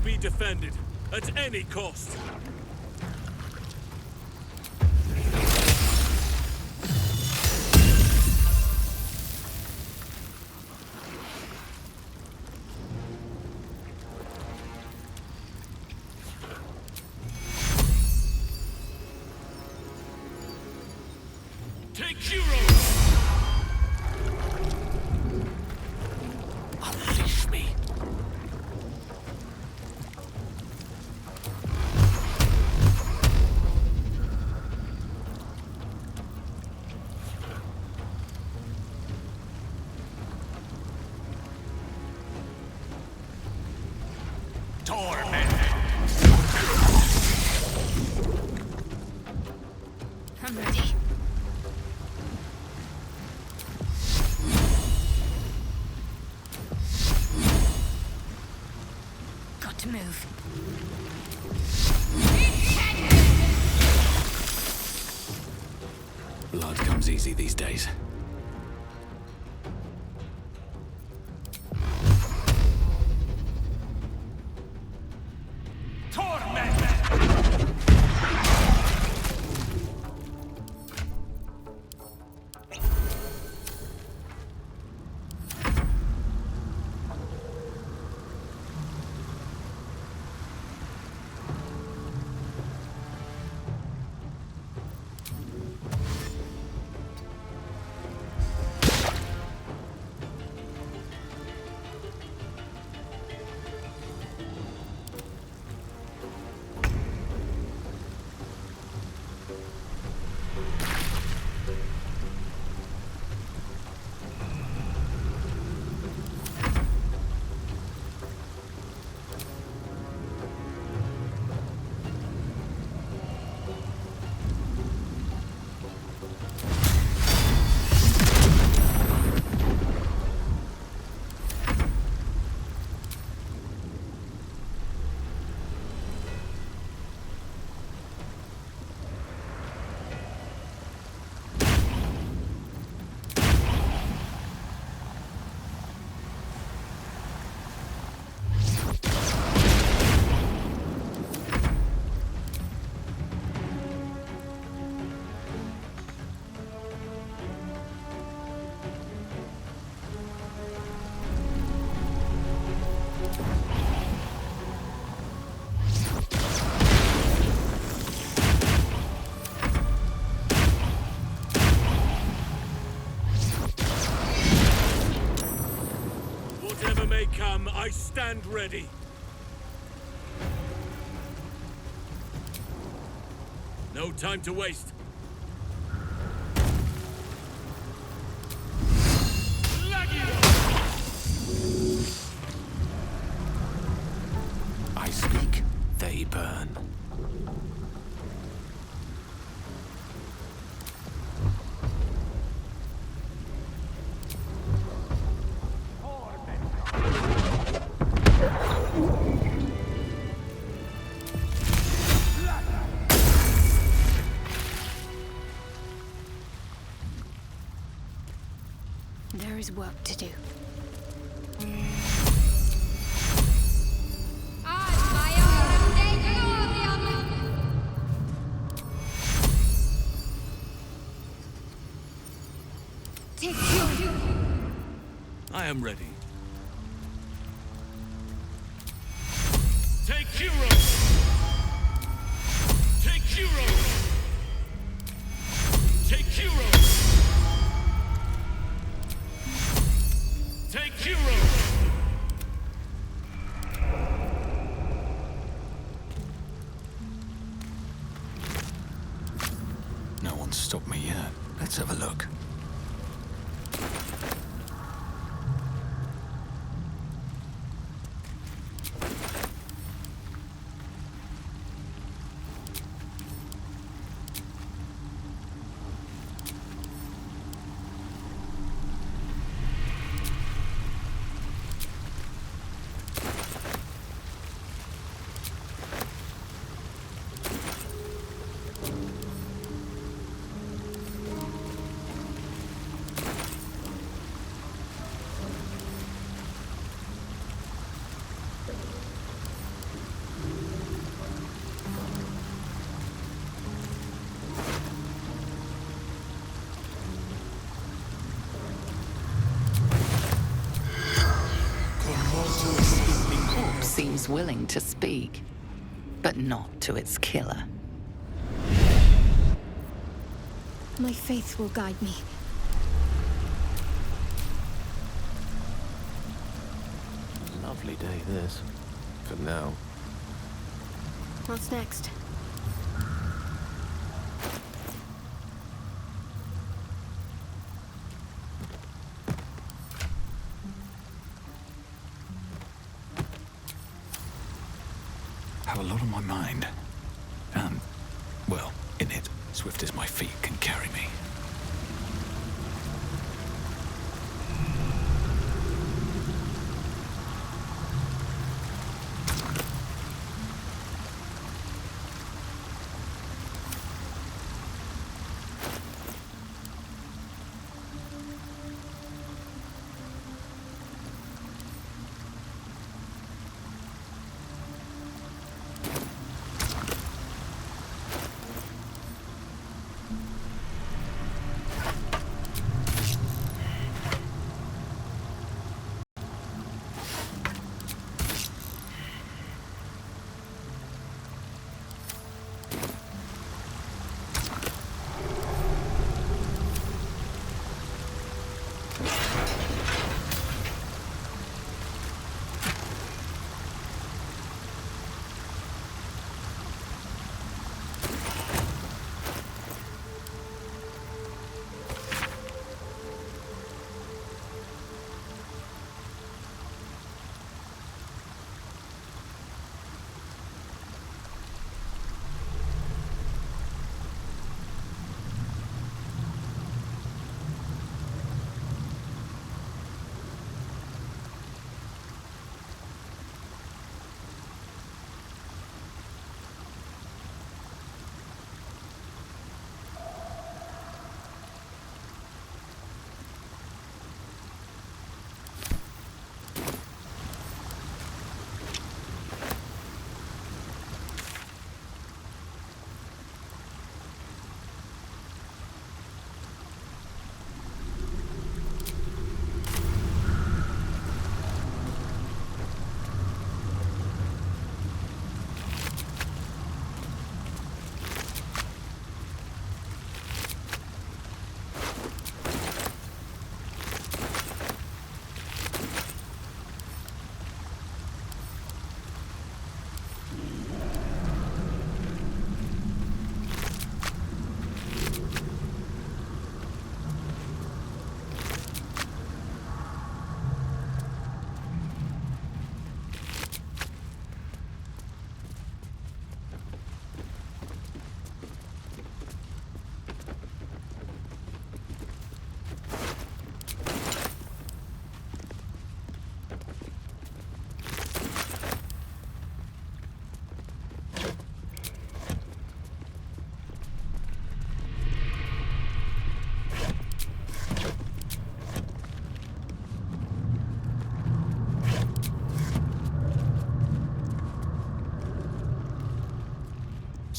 Be defended at any cost. Take heroes! Unleash me. to move. Blood comes easy these days. Whatever may come, I stand ready. No time to waste. I speak, they burn. There is work to do. I am ready. Take hero! Take hero! Take hero! Take hero! No one's stopped me yet. Let's have a look. Seems willing to speak, but not to its killer. My faith will guide me. Lovely day, this. For now. What's next? Have a lot on my mind. And, well, in it, swift as my feet can carry me.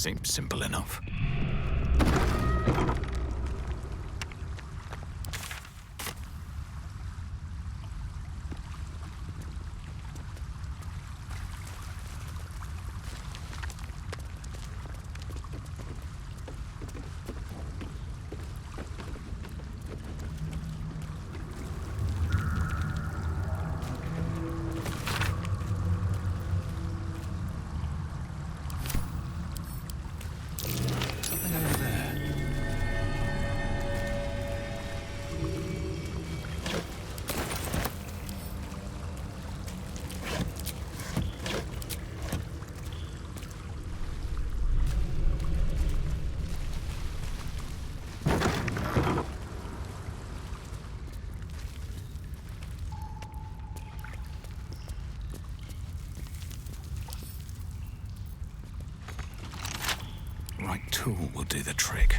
Seems simple enough. Right tool will do the trick.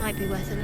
Might be worth a